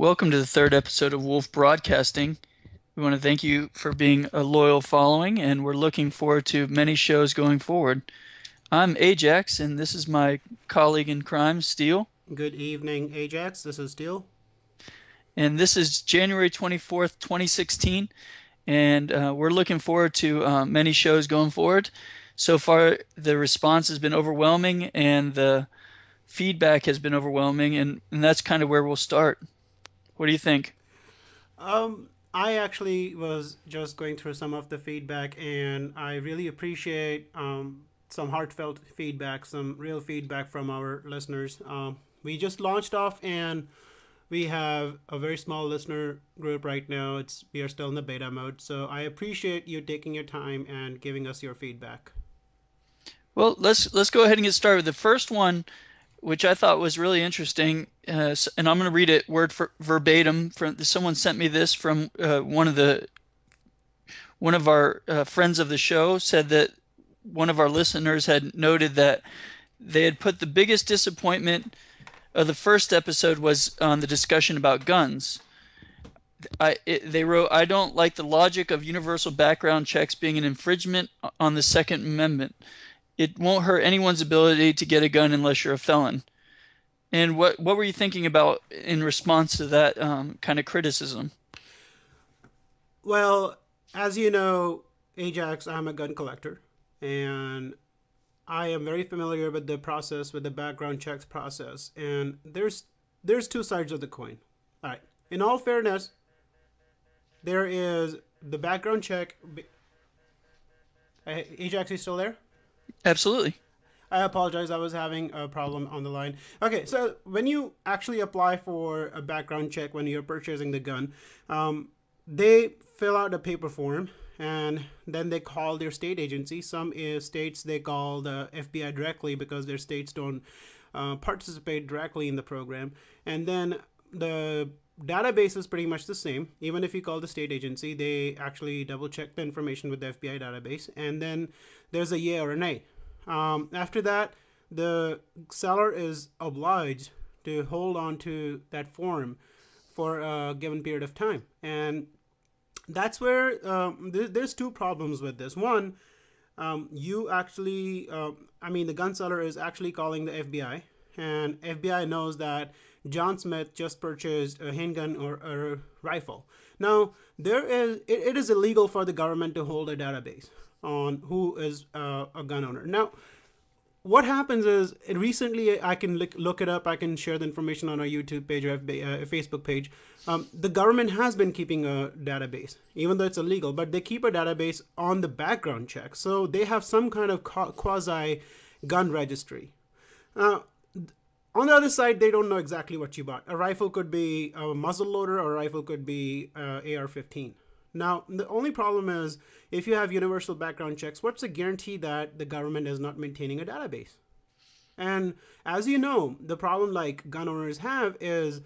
Welcome to the third episode of Wolf Broadcasting. We want to thank you for being a loyal following, and we're looking forward to many shows going forward. I'm Ajax, and this is my colleague in crime, Steele. Good evening, Ajax. This is Steele. And this is January 24th, 2016, and we're looking forward to many shows going forward. So far, the response has been overwhelming, and the feedback has been overwhelming, and that's kind of where we'll start. What do you think? I actually was just going through some of the feedback, and I really appreciate some heartfelt feedback, some real feedback from our listeners. We just launched off, and we have a very small listener group right now. We are still in the beta mode, so I appreciate you taking your time and giving us your feedback. Well, let's go ahead and get started with the first one, which I thought was really interesting, and I'm going to read it word for verbatim. Someone sent me this from one of our friends of the show. Said that one of our listeners had noted that they had put the biggest disappointment of the first episode was on the discussion about guns. They wrote, "I don't like the logic of universal background checks being an infringement on the Second Amendment. It won't hurt anyone's ability to get a gun unless you're a felon." And what were you thinking about in response to that kind of criticism? Well, as you know, Ajax, I'm a gun collector, and I am very familiar with the process, with the background checks process, and there's two sides of the coin. All right. In all fairness, there is the background check. Ajax, you still there? Absolutely. I apologize. I was having a problem on the line. Okay, so when you actually apply for a background check when you're purchasing the gun, they fill out a paper form, and then they call their state agency. Some states they call the FBI directly because their states don't participate directly in the program. And then the database is pretty much the same. Even if you call the state agency, they actually double check the information with the FBI database, and then there's a yay or a nay. After that, the seller is obliged to hold on to that form for a given period of time. And that's where there's two problems with this. One, you actually, the gun seller is actually calling the FBI, and FBI knows that John Smith just purchased a handgun or a rifle. Now, it is illegal for the government to hold a database on who is a gun owner. Now, what happens is recently I can look it up. I can share the information on our YouTube page or Facebook page. The government has been keeping a database, even though it's illegal, but they keep a database on the background check. So they have some kind of quasi gun registry. On the other side, they don't know exactly what you bought. A rifle could be a muzzle loader, or a rifle could be AR-15. Now, the only problem is if you have universal background checks, what's the guarantee that the government is not maintaining a database? And as you know, the problem like gun owners have is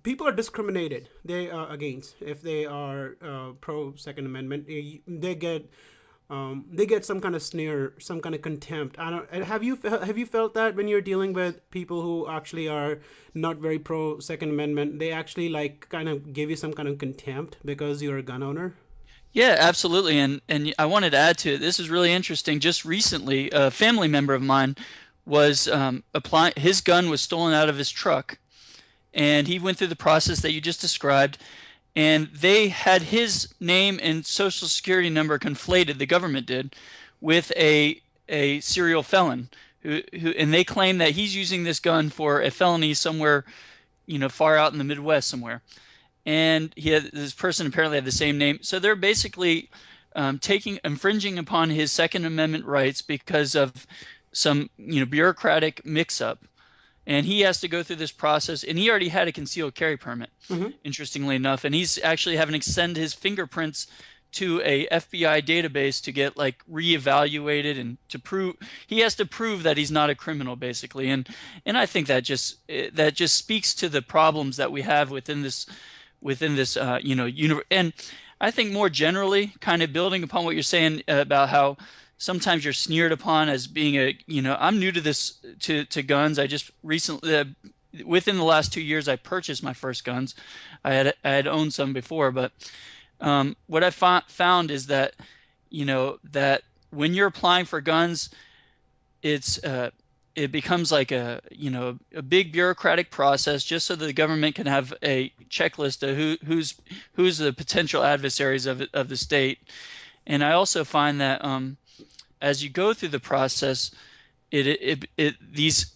people are discriminated. They are against if they are pro Second Amendment. They get some kind of sneer, some kind of contempt. I don't. Have you felt that when you're dealing with people who actually are not very pro Second Amendment? They actually like kind of give you some kind of contempt because you're a gun owner. Yeah, absolutely. And I wanted to add to it. This is really interesting. Just recently, a family member of mine was applying. His gun was stolen out of his truck, and he went through the process that you just described. And they had his name and social security number conflated, the government did, with a serial felon and they claim that he's using this gun for a felony somewhere, far out in the Midwest somewhere. And this person apparently had the same name. So they're basically infringing upon his Second Amendment rights because of some bureaucratic mix-up. And he has to go through this process, and he already had a concealed carry permit, interestingly enough. And he's actually having to send his fingerprints to a FBI database to get reevaluated and to prove he has to prove that he's not a criminal, basically. And I think that just speaks to the problems that we have within this and I think more generally, kind of building upon what you're saying about how sometimes you're sneered upon as being I'm new to this, to guns. I just recently, within the last 2 years, I purchased my first guns. I had owned some before, but what I found is that that when you're applying for guns, it's it becomes like a big bureaucratic process just so that the government can have a checklist of who's the potential adversaries of the state. And I also find that as you go through the process, these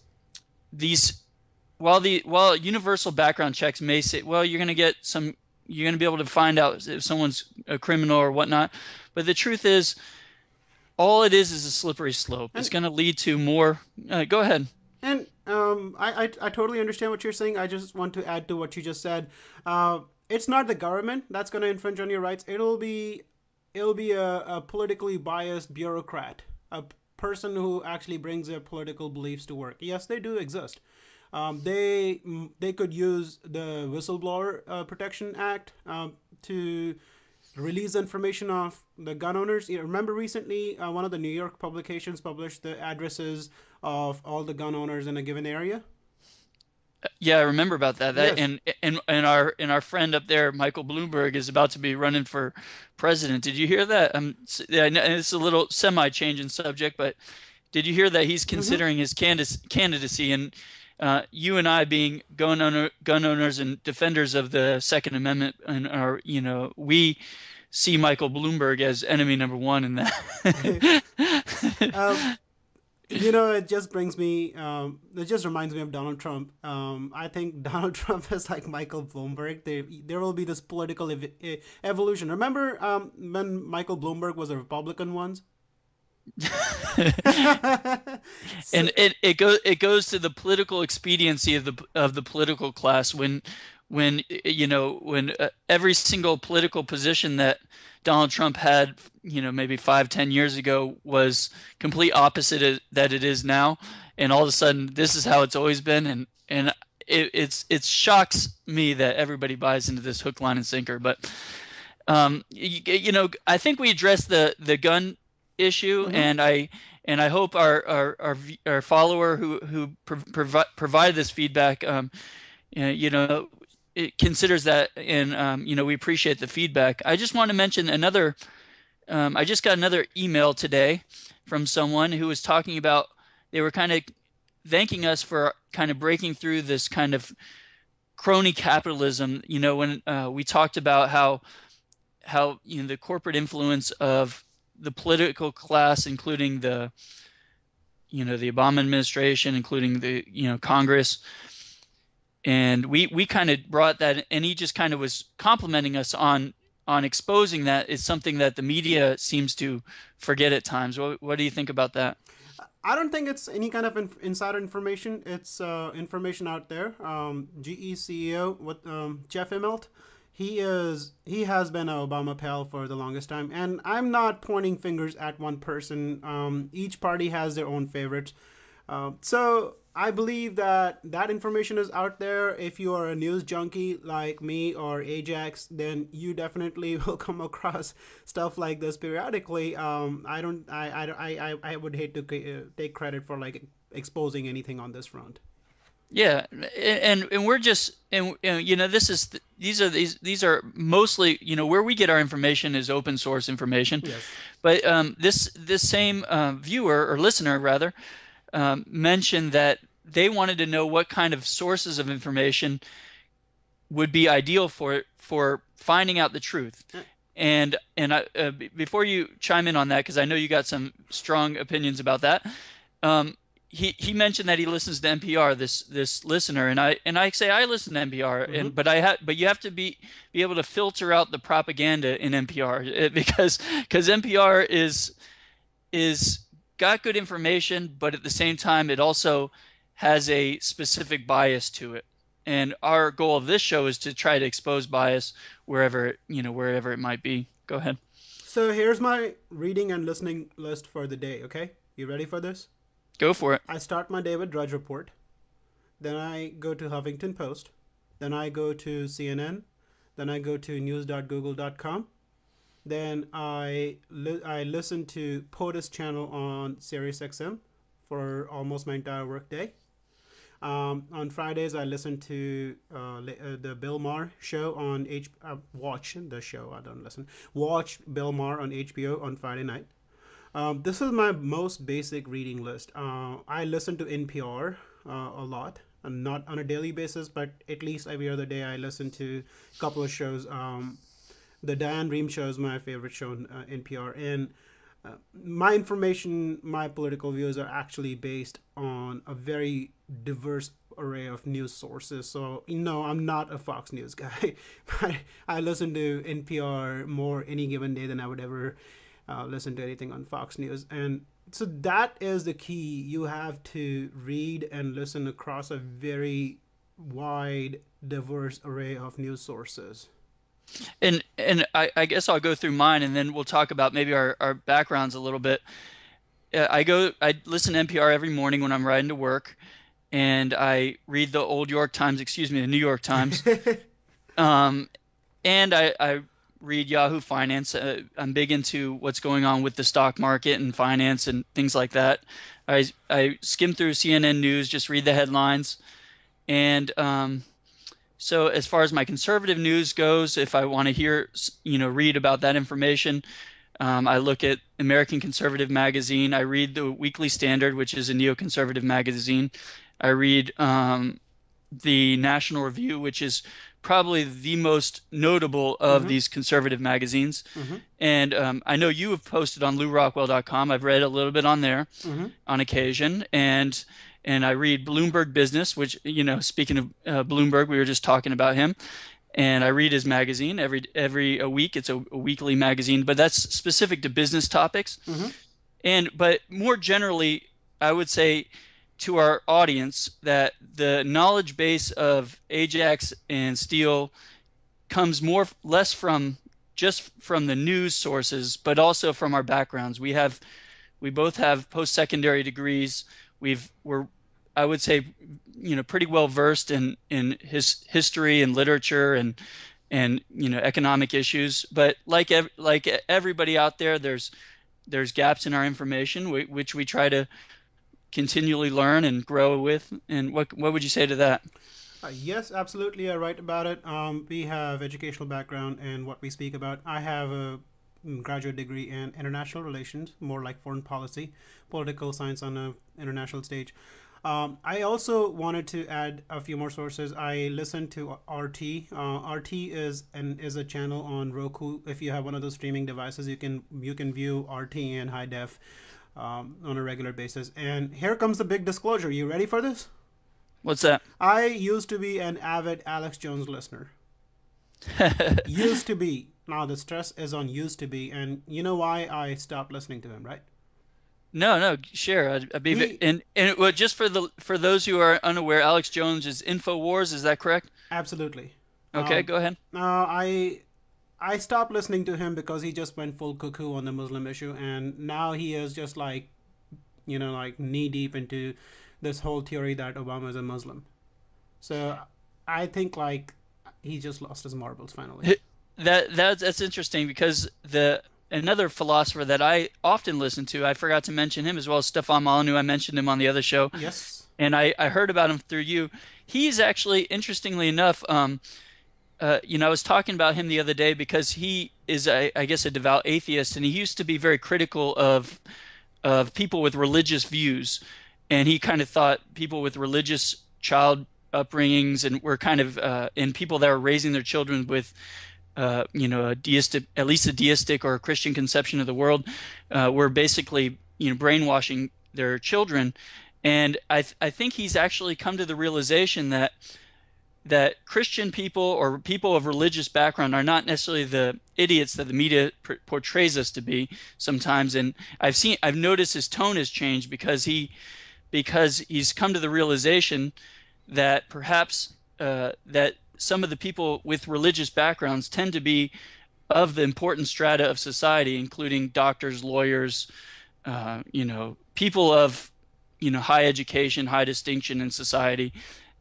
while universal background checks may say, well, you're going to be able to find out if someone's a criminal or whatnot, but the truth is, all it is a slippery slope. It's And going to lead to more. Go ahead. and I totally understand what you're saying. I just want to add to what you just said. It's not the government that's going to infringe on your rights. It'll be a politically biased bureaucrat, a person who actually brings their political beliefs to work. Yes, they do exist. They could use the Whistleblower Protection Act to release information of the gun owners. You remember recently, one of the New York publications published the addresses of all the gun owners in a given area. Yeah, I remember about that. That Yes. and our friend up there, Michael Bloomberg, is about to be running for president. Did you hear that? Yeah, it's a little semi change in subject, but did you hear that he's Mm-hmm. considering his candidacy? And you and I, being gun owners and defenders of the Second Amendment, and our, we see Michael Bloomberg as enemy number one in um, that. it just brings me. It just reminds me of Donald Trump. I think Donald Trump is like Michael Bloomberg. There will be this political evolution. Remember when Michael Bloomberg was a Republican once? So, And it goes to the political expediency of the political class when every single political position that Donald Trump had, maybe 5-10 years ago, was complete opposite that it is now, and all of a sudden this is how it's always been. And it shocks me that everybody buys into this hook, line, and sinker. But I think we addressed the gun issue, mhm. and I hope our follower who provided this feedback, you know, it considers that, and we appreciate the feedback. I just want to mention another. I just got another email today from someone who was talking about, they were kind of thanking us for kind of breaking through this kind of crony capitalism. When we talked about how the corporate influence of the political class, including the Obama administration, including the Congress, and we kind of brought that, and he just kind of was complimenting us on exposing that is something that the media seems to forget at times. What do you think about that? I don't think it's any kind of insider information. It's information out there. GE CEO, Jeff Immelt, he has been an Obama pal for the longest time, and I'm not pointing fingers at one person. Each party has their own favorites. So I believe that information is out there. If you are a news junkie like me or Ajax, then you definitely will come across stuff like this periodically. I don't. I would hate to take credit for like exposing anything on this front. Yeah, and we're just, and these are mostly, where we get our information is open source information. Yes. But this same viewer, or listener rather, mentioned that they wanted to know what kind of sources of information would be ideal for finding out the truth. Uh, Before you chime in on that, because I know you got some strong opinions about that, um, he mentioned that he listens to NPR. This listener, and I say I listen to NPR, mhm. but you have to be able to filter out the propaganda in NPR, because NPR is got good information, but at the same time it also has a specific bias to it. And our goal of this show is to try to expose bias wherever it might be. Go ahead. So here's my reading and listening list for the day. Okay, you ready for this? Go for it. I start my day with Drudge Report. Then I go to Huffington Post. Then I go to CNN. Then I go to news.google.com. Then I listen to POTUS channel on SiriusXM for almost my entire workday. On Fridays, I listen to the Bill Maher show on watch the show. I don't listen. Watch Bill Maher on HBO on Friday night. This is my most basic reading list. I listen to NPR a lot, and not on a daily basis, but at least every other day I listen to a couple of shows. The Diane Rehm show is my favorite show on NPR, and my information, my political views are actually based on a very diverse array of news sources. So, I'm not a Fox News guy. I listen to NPR more any given day than I would ever listen to anything on Fox News. And so that is the key. You have to read and listen across a very wide, diverse array of news sources. And I guess I'll go through mine, and then we'll talk about maybe our backgrounds a little bit. I listen to NPR every morning when I'm riding to work, and I read the the New York Times. And I read Yahoo Finance. I'm big into what's going on with the stock market and finance and things like that. I skim through CNN News, just read the headlines. And so as far as my conservative news goes, if I want to read about that information, I look at American Conservative Magazine. I read the Weekly Standard, which is a neoconservative magazine. I read the National Review, which is probably the most notable of these conservative magazines. And I know you have posted on LouRockwell.com. I've read a little bit on there on occasion. And I read Bloomberg Business, which, speaking of Bloomberg, we were just talking about him. And I read his magazine every a week. It's a weekly magazine, but that's specific to business topics. But more generally, I would say to our audience that the knowledge base of Ajax and Steele comes less from the news sources, but also from our backgrounds. We both have post-secondary degrees. We're I would say pretty well versed in his history and literature and economic issues. But like everybody out there, there's gaps in our information which we try to continually learn and grow with. And what would you say to that? Yes, absolutely. You're right about it. We have educational background in what we speak about. I have a graduate degree in international relations, more like foreign policy, political science on an international stage. I also wanted to add a few more sources. I listen to RT. RT is a channel on Roku. If you have one of those streaming devices, you can view RT in high def on a regular basis. And here comes the big disclosure. You ready for this? What's that? I used to be an avid Alex Jones listener. Used to be. Now the stress is on used to be, and you know why I stopped listening to him, right? No, sure. I'd be well, just for those who are unaware, Alex Jones is InfoWars. Is that correct? Absolutely. Okay, go ahead. I stopped listening to him because he just went full cuckoo on the Muslim issue, and now he is just like knee deep into this whole theory that Obama is a Muslim. So I think he just lost his marbles finally. That's interesting because another philosopher that I often listen to, I forgot to mention him as well, Stefan Molyneux. I mentioned him on the other show. Yes. And I heard about him through you. He's actually, interestingly enough, I was talking about him the other day because he is, I guess, a devout atheist, and he used to be very critical of people with religious views. And he kind of thought people with religious child upbringings and people that are raising their children with a deistic, at least a deistic or a Christian conception of the world, were basically brainwashing their children. And I think he's actually come to the realization that Christian people or people of religious background are not necessarily the idiots that the media portrays us to be sometimes. And I've noticed his tone has changed because he's come to the realization that perhaps that some of the people with religious backgrounds tend to be of the important strata of society, including doctors, lawyers, people of high education, high distinction in society.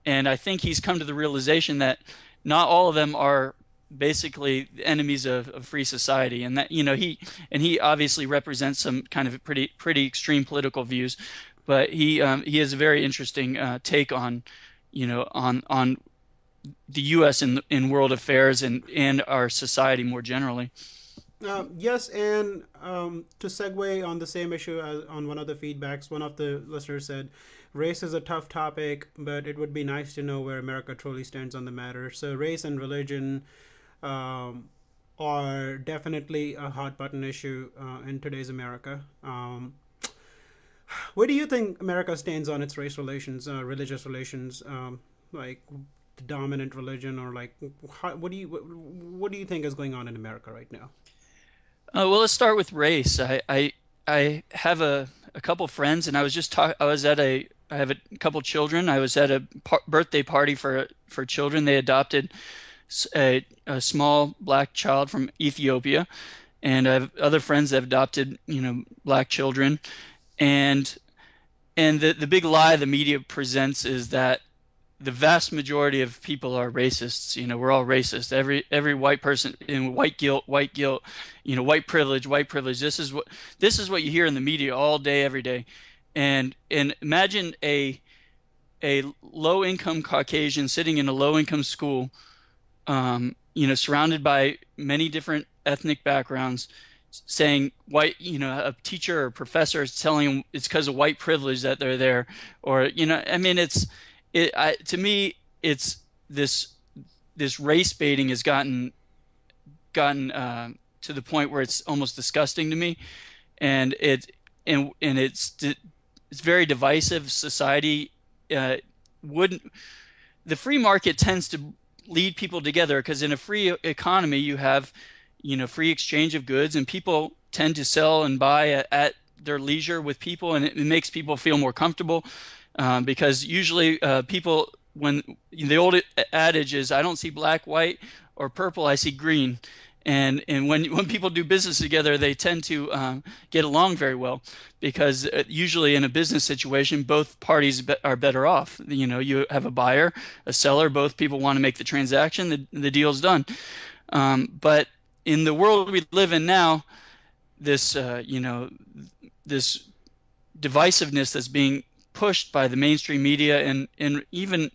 And I think he's come to the realization that not all of them are basically enemies of free society, and that he obviously represents some kind of pretty extreme political views. but he has a very interesting take on, on the U.S. in world affairs and our society more generally. Yes, and to segue on the same issue as on one of the feedbacks, one of the listeners said, race is a tough topic, but it would be nice to know where America truly stands on the matter. So, race and religion um, are definitely a hot button issue in today's America. Where do you think America stands on its race relations, religious relations, like the dominant religion, or like what do you think is going on in America right now? Well, let's start with race. I have a couple friends, and I was just talk. I have a couple children. I was at a birthday party for children. They adopted a small black child from Ethiopia, and I have other friends that have adopted, black children. And the big lie the media presents is that the vast majority of people are racists. We're all racist. Every white person in white guilt, white privilege, white privilege. This is what you hear in the media all day, every day. And imagine a low income Caucasian sitting in a low income school, surrounded by many different ethnic backgrounds, saying white, a teacher or professor is telling them it's because of white privilege that they're there, or I mean, to me, it's this race baiting has gotten to the point where it's almost disgusting to me, and it's very divisive. Society wouldn't the free market tends to lead people together, because in a free economy you have, free exchange of goods, and people tend to sell and buy at their leisure with people, and it makes people feel more comfortable, because usually people, when the old adage is, I don't see black, white, or purple, I see green. And when people do business together, they tend to get along very well, because usually in a business situation, both parties are better off. You have a buyer, a seller, both people want to make the transaction, the deal's done. But in the world we live in now, this this divisiveness that's being pushed by the mainstream media, and even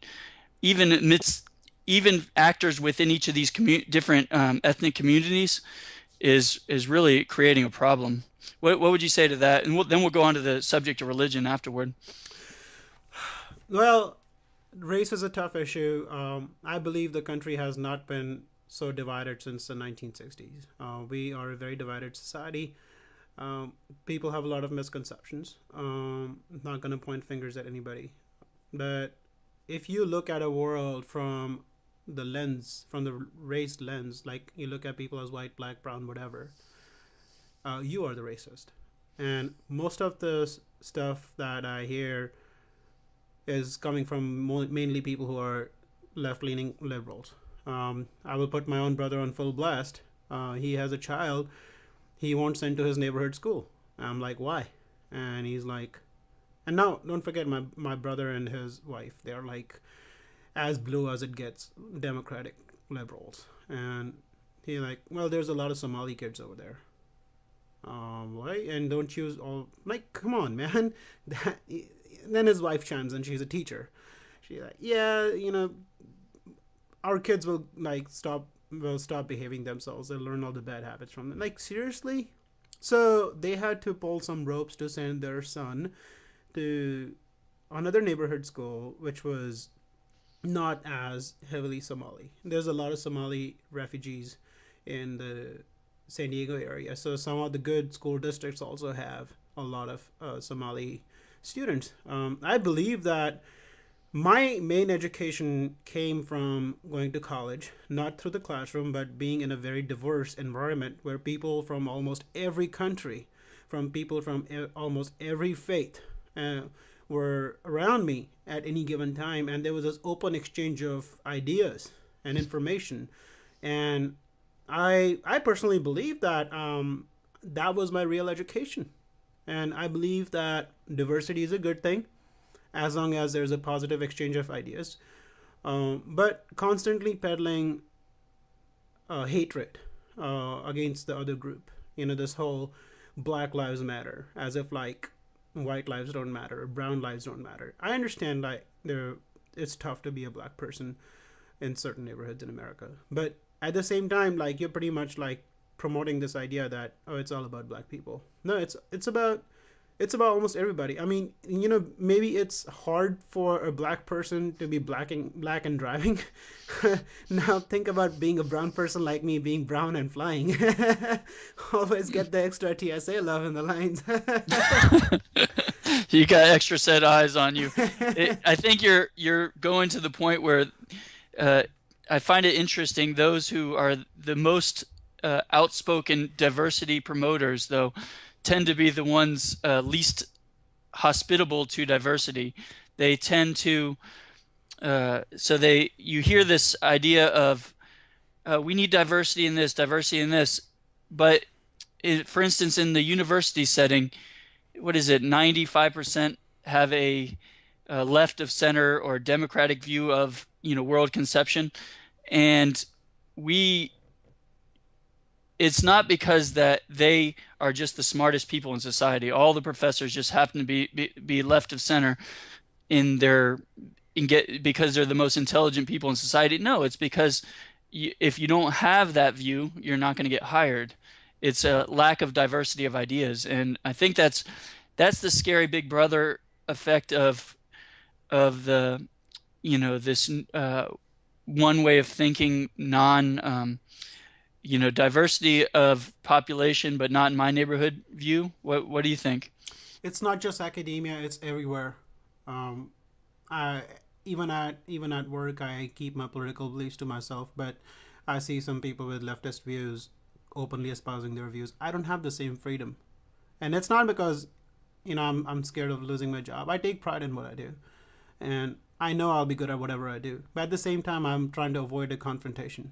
amidst even actors within each of these different ethnic communities, is really creating a problem. What would you say to that? And then we'll go on to the subject of religion afterward. Well, race is a tough issue. I believe the country has not been so divided since the 1960s. We are a very divided society. People have a lot of misconceptions. I'm not going to point fingers at anybody. But if you look at a world from the race lens, like you look at people as white, black, brown, whatever, you are the racist. And most of the stuff that I hear is coming from mainly people who are left leaning liberals. I will put my own brother on full blast. He has a child he won't send to his neighborhood school. I'm like, why? And he's like, and now don't forget my brother and his wife. They're like as blue as it gets, Democratic liberals. And he's like, well, there's a lot of Somali kids over there. Why? And don't you all like? Come on, man. That, then his wife chimes in. She's a teacher. She's like, yeah, our kids will stop behaving themselves. They'll learn all the bad habits from them. Like, seriously? So they had to pull some ropes to send their son to another neighborhood school, which was not as heavily Somali. There's a lot of Somali refugees in the San Diego area. So some of the good school districts also have a lot of Somali students. I believe that my main education came from going to college, not through the classroom, but being in a very diverse environment where people from almost every country, from people from almost every faith, uh, were around me at any given time, and there was this open exchange of ideas and information. And I personally believe that that was my real education, and I believe that diversity is a good thing as long as there's a positive exchange of ideas. But constantly peddling hatred against the other group, this whole Black Lives Matter, as if like white lives don't matter or brown lives don't matter. I understand like there it's tough to be a black person in certain neighborhoods in America, but at the same time, like you're pretty much like promoting this idea that oh, it's all about black people. No, it's about almost everybody. I mean, maybe it's hard for a black person to be black and driving. Now think about being a brown person like me being brown and flying. Always get the extra TSA love in the lines. You got extra set eyes on you. I think you're going to the point where uh, I find it interesting. Those who are the most outspoken diversity promoters, though, tend to be the ones least hospitable to diversity. They tend to you hear this idea of we need diversity in this, but for instance, in the university setting, what is it? 95% have a left of center or democratic view of world conception, and we it's not because that they are just the smartest people in society. All the professors just happen to be left of center in their because they're the most intelligent people in society. No, it's because if you don't have that view, you're not going to get hired. It's a lack of diversity of ideas, and I think that's the scary big brother effect of the this one way of thinking, diversity of population, but not in my neighborhood view. What do you think? It's not just academia; it's everywhere. Um, I even at work, I keep my political beliefs to myself, but I see some people with leftist views openly espousing their views. I don't have the same freedom, and it's not because I'm scared of losing my job. I take pride in what I do, and I know I'll be good at whatever I do. But at the same time, I'm trying to avoid a confrontation.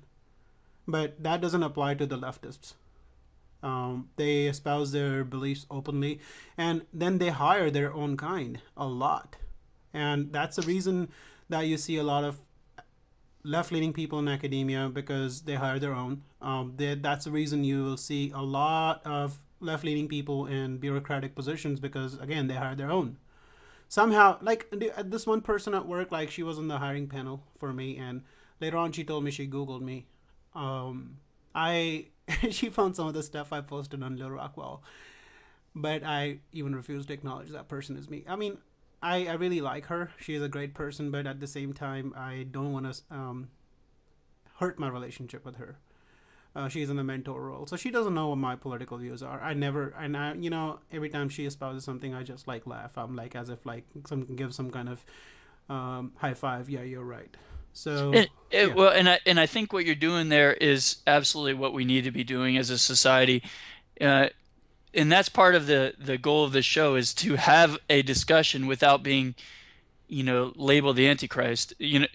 But that doesn't apply to the leftists. They espouse their beliefs openly, and then they hire their own kind a lot. And that's the reason that you see a lot of left-leaning people in academia because they hire their own. That's the reason you will see a lot of left-leaning people in bureaucratic positions because again they hire their own. Somehow, like this one person at work, like she was on the hiring panel for me, and later on she told me she Googled me. I she found some of the stuff I posted on Lil Rockwell, but I even refuse to acknowledge that person is me. I mean, I really like her. She is a great person, but at the same time, I don't want to hurt my relationship with her. She's in a mentor role, so she doesn't know what my political views are. I never, and every time she espouses something, I just like laugh. I'm like as if like some give some kind of high five. Yeah, you're right. So yeah, Well, and I think what you're doing there is absolutely what we need to be doing as a society. Uh, and that's part of the goal of this show is to have a discussion without being labeled the Antichrist. Isn't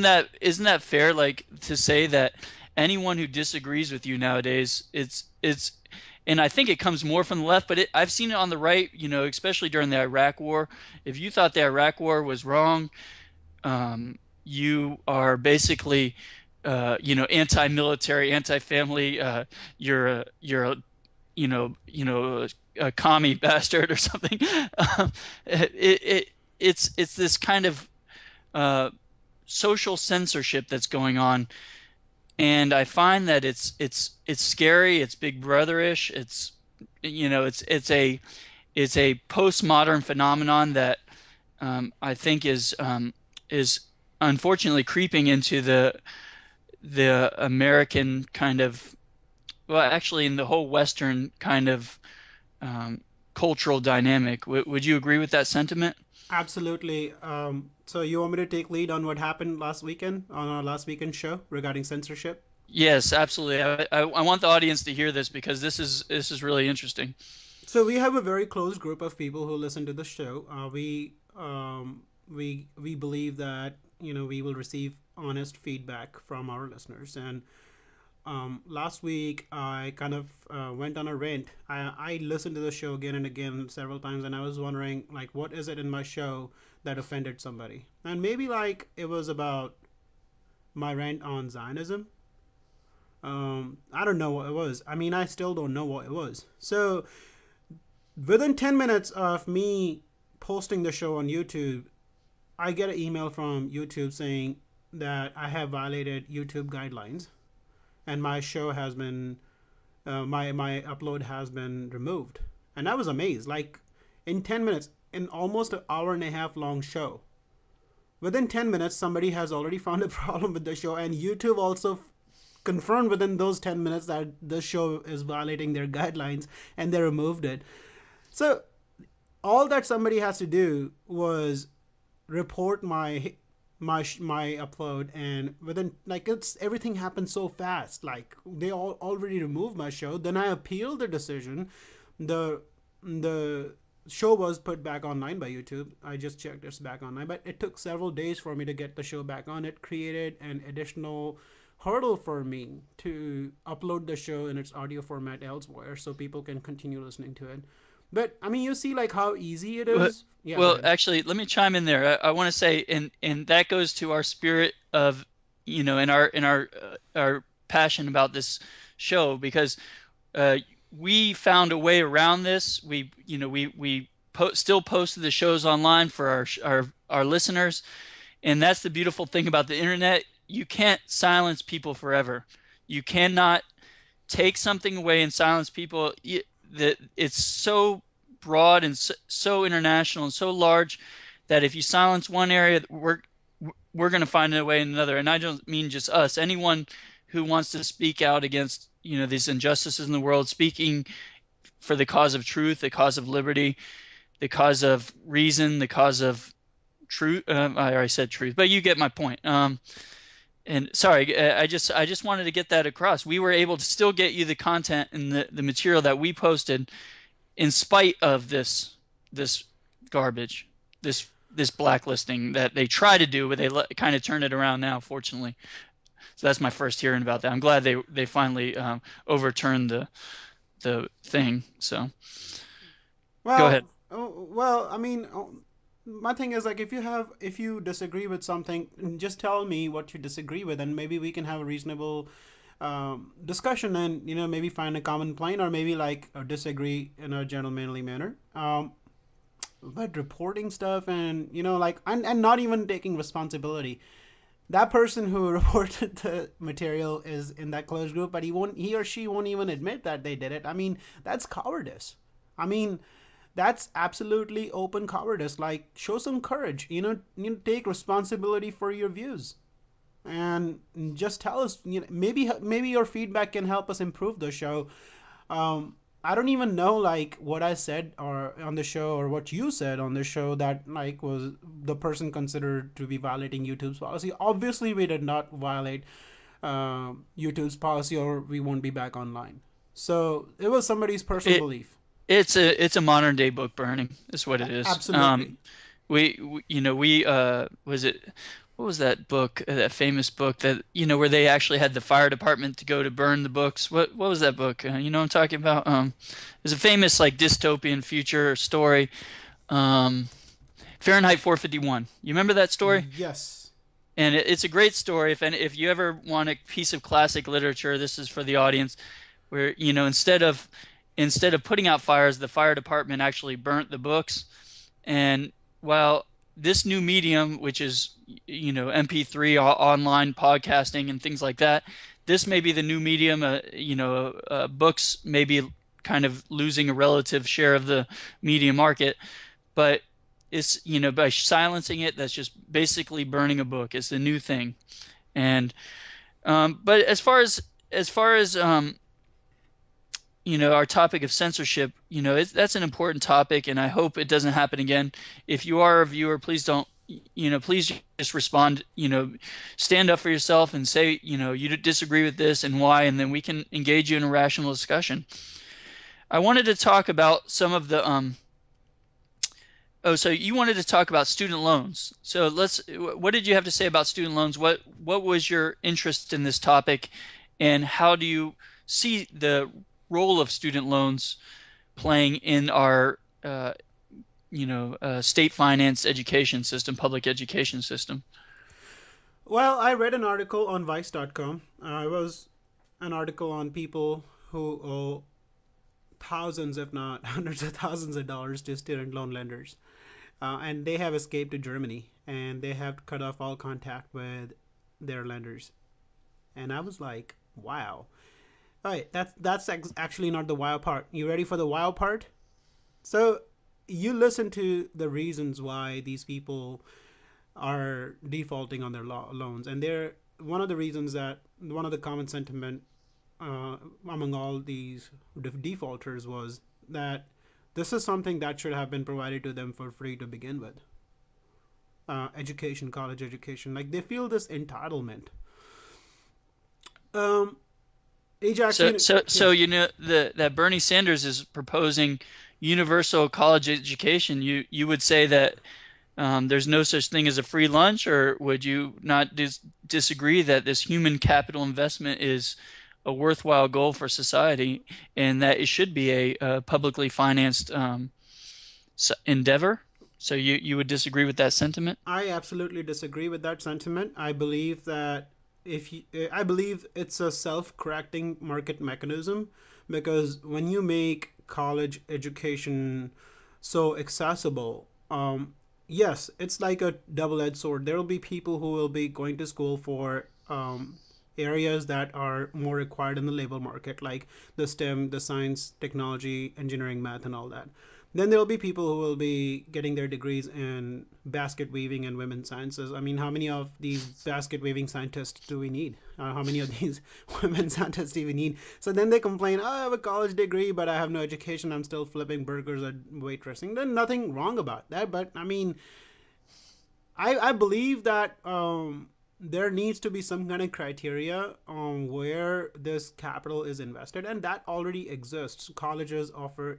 that fair? Like to say that anyone who disagrees with you nowadays, it's and I think it comes more from the left, but I've seen it on the right. Especially during the Iraq War. If you thought the Iraq War was wrong, you are basically anti-military, anti-family. You're a commie bastard or something. It's this kind of uh, social censorship that's going on, and I find that it's scary. It's Big Brotherish. It's a postmodern phenomenon that I think is unfortunately creeping into the American kind of, well, actually in the whole Western kind of cultural dynamic. Would you agree with that sentiment? absolutely. So you want me to take lead on what happened last weekend on our last weekend show regarding censorship? Yes, absolutely. I want the audience to hear this because this is really interesting. So we have a very close group of people who listen to the show. We believe that we will receive honest feedback from our listeners. And last week I kind of went on a rant. I listened to the show again and again several times, and I was wondering like what is it in my show that offended somebody? And maybe like it was about my rant on Zionism. I don't know what it was. I mean, I still don't know what it was. So Within 10 minutes of me posting the show on YouTube, I get an email from YouTube saying that I have violated YouTube guidelines and my show has been my upload has been removed. And I was amazed. Like in 10 minutes, in almost an hour and a half long show, within 10 minutes, somebody has already found a problem with the show, and YouTube also confirmed within those 10 minutes that the show is violating their guidelines, and they removed it. So all that somebody has to do was report my upload, and within like it's everything happened so fast. Like they all already removed my show. Then I appealed the decision. The the show was put back online by YouTube. I just checked, it's back online, but it took several days for me to get the show back on. It created an additional hurdle for me to upload the show in its audio format elsewhere so people can continue listening to it. But I mean, you see like how easy it Well, is. Yeah, go well, ahead. actually, let me chime in there. I want to say, and that goes to our spirit of, our passion about this show because uh, we found a way around this. We still posted the shows online for our listeners, and that's the beautiful thing about the internet. You can't silence people forever. You cannot take something away and silence people. That it's so broad and so international and so large that if you silence one area, we're going to find a way in another. And I don't mean just us. Anyone who wants to speak out against these injustices in the world, speaking for the cause of truth, the cause of liberty, the cause of reason, the cause of truth. I already said truth, but you get my point. And sorry, I just wanted to get that across. We were able to still get you the content and the material that we posted in spite of this garbage, this blacklisting that they try to do, but they kind of turn it around now, fortunately. So that's my first hearing about that. I'm glad they finally overturned the thing. So go ahead. Well, I mean, my thing is like if you disagree with something, just tell me what you disagree with, and maybe we can have a reasonable discussion, and maybe find a common plane, or maybe like disagree in a gentlemanly manner. But reporting stuff and like and not even taking responsibility. That person who reported the material is in that closed group, but he or she won't even admit that they did it. I mean, that's cowardice. I mean, that's absolutely open cowardice. Like, show some courage. Take responsibility for your views, and just tell us. Maybe your feedback can help us improve the show. I don't even know like what I said or on the show, or what you said on the show, that like was the person considered to be violating YouTube's policy. Obviously, we did not violate YouTube's policy, or we won't be back online. So it was somebody's personal It belief. it's a modern day book burning. Is what it is. Absolutely. We was it what was that book, that famous book that where they actually had the fire department to go to burn the books. What was that book? You know what I'm talking about? It was a famous like dystopian future story. Um, Fahrenheit 451. You remember that story? Yes. And it's a great story. If you ever want a piece of classic literature, this is for the audience. Where instead of putting out fires, the fire department actually burnt the books. And while this new medium, which is MP3 online podcasting and things like that, this may be the new medium. Books may be kind of losing a relative share of the media market, but it's by silencing it, that's just basically burning a book. It's the new thing. And but as far as our topic of censorship, that's an important topic, and I hope it doesn't happen again. If you are a viewer, please don't, please just respond, stand up for yourself and say, you disagree with this and why, and then we can engage you in a rational discussion. I wanted to talk about some of the, so you wanted to talk about student loans. So what did you have to say about student loans? What was your interest in this topic, and how do you see the role of student loans playing in our state financed education system, public education system? Well, I read an article on Vice.com. It was an article on people who owe thousands, if not hundreds of thousands of dollars to student loan lenders. And they have escaped to Germany and they have cut off all contact with their lenders. And I was like, wow. All right, that's actually not the wild part. You ready for the wild part? So you listen to the reasons why these people are defaulting on their loans, and they're one of the reasons that one of the common sentiment among all these defaulters was that this is something that should have been provided to them for free to begin with. Education, college education, like they feel this entitlement. Um, Ajax, So yeah. that Bernie Sanders is proposing universal college education. You would say that there's no such thing as a free lunch, or would you not disagree that this human capital investment is a worthwhile goal for society, and that it should be a publicly financed endeavor? So you would disagree with that sentiment? I absolutely disagree with that sentiment. I believe that if you, I believe it's a self-correcting market mechanism because when you make college education so accessible, yes, it's like a double-edged sword. There will be people who will be going to school for areas that are more required in the labor market, like the STEM, the science, technology, engineering, math, and all that. Then there will be people who will be getting their degrees in basket weaving and women's sciences. I mean, how many of these basket weaving scientists do we need? How many of these women scientists do we need? So then they complain, oh, I have a college degree, but I have no education. I'm still flipping burgers or waitressing. There's nothing wrong about that. But I mean, I believe that there needs to be some kind of criteria on where this capital is invested, and that already exists. Colleges offer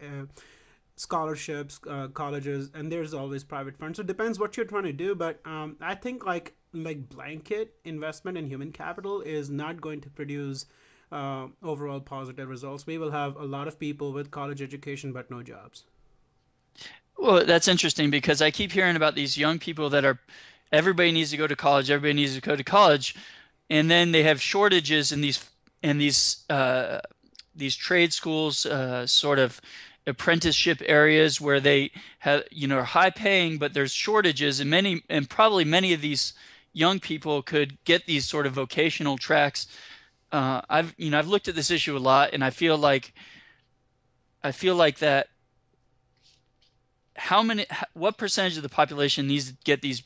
scholarships, colleges, and there's always private funds. So it depends what you're trying to do, but I think like blanket investment in human capital is not going to produce overall positive results. We will have a lot of people with college education but no jobs. Well, that's interesting because I keep hearing about these young people that are everybody needs to go to college, everybody needs to go to college, and then they have shortages in these trade schools, sort of apprenticeship areas where they have are high paying, but there's shortages, and probably many of these young people could get these sort of vocational tracks. I've looked at this issue a lot, and I feel like that what percentage of the population needs to get these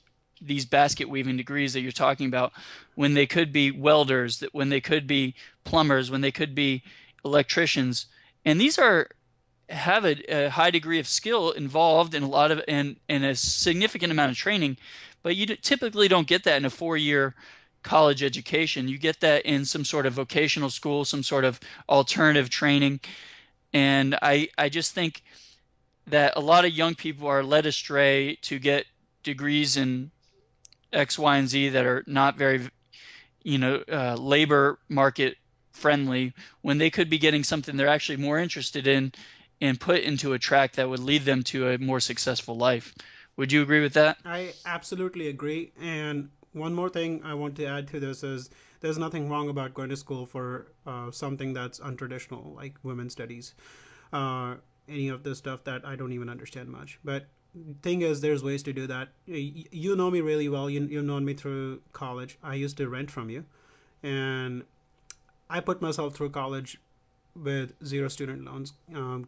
basket weaving degrees that you're talking about when they could be welders, when they could be plumbers, when they could be electricians, and these have a high degree of skill involved in a lot of and a significant amount of training, but you typically don't get that in a 4-year college education. You get that in some sort of vocational school, some sort of alternative training, and I just think that a lot of young people are led astray to get degrees in X, Y, and Z that are not very, labor market friendly when they could be getting something they're actually more interested in and put into a track that would lead them to a more successful life. Would you agree with that? I absolutely agree. And one more thing I want to add to this is there's nothing wrong about going to school for something that's untraditional, like women's studies, uh, any of this stuff that I don't even understand much. But thing is, there's ways to do that. You know me really well. You've known me through college. I used to rent from you, and I put myself through college with zero student loans.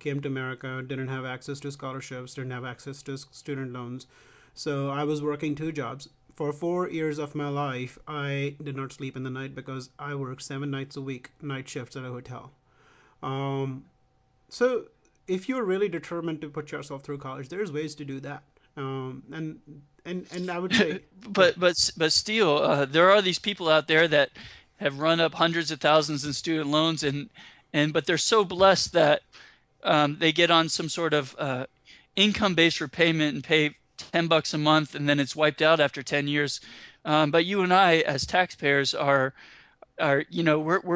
Came to America, didn't have access to scholarships, didn't have access to student loans. So I was working two jobs. For 4 years of my life, I did not sleep in the night because I worked 7 nights a week, night shifts at a hotel. Um, so if you're really determined to put yourself through college, there's ways to do that. And I would say, yeah, But still, there are these people out there that have run up hundreds of thousands in student loans, but they're so blessed that they get on some sort of income-based repayment and pay $10 a month, and then it's wiped out after 10 years. But you and I, as taxpayers, we're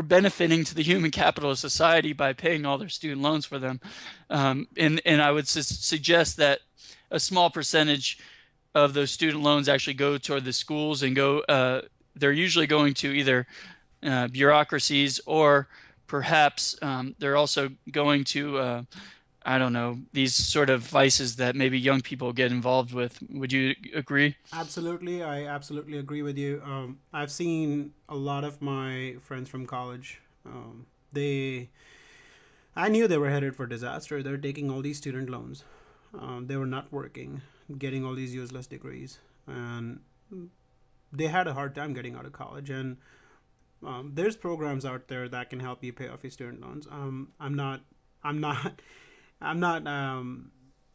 benefiting to the human capital of society by paying all their student loans for them. And I would suggest that a small percentage of those student loans actually go toward the schools and they're usually going to either bureaucracies or perhaps they're also going to I don't know, these sort of vices that maybe young people get involved with. Would you agree? Absolutely, I absolutely agree with you. I've seen a lot of my friends from college. They, I knew they were headed for disaster. They're taking all these student loans. They were not working, getting all these useless degrees, and they had a hard time getting out of college. And there's programs out there that can help you pay off your student loans. I'm not, I'm not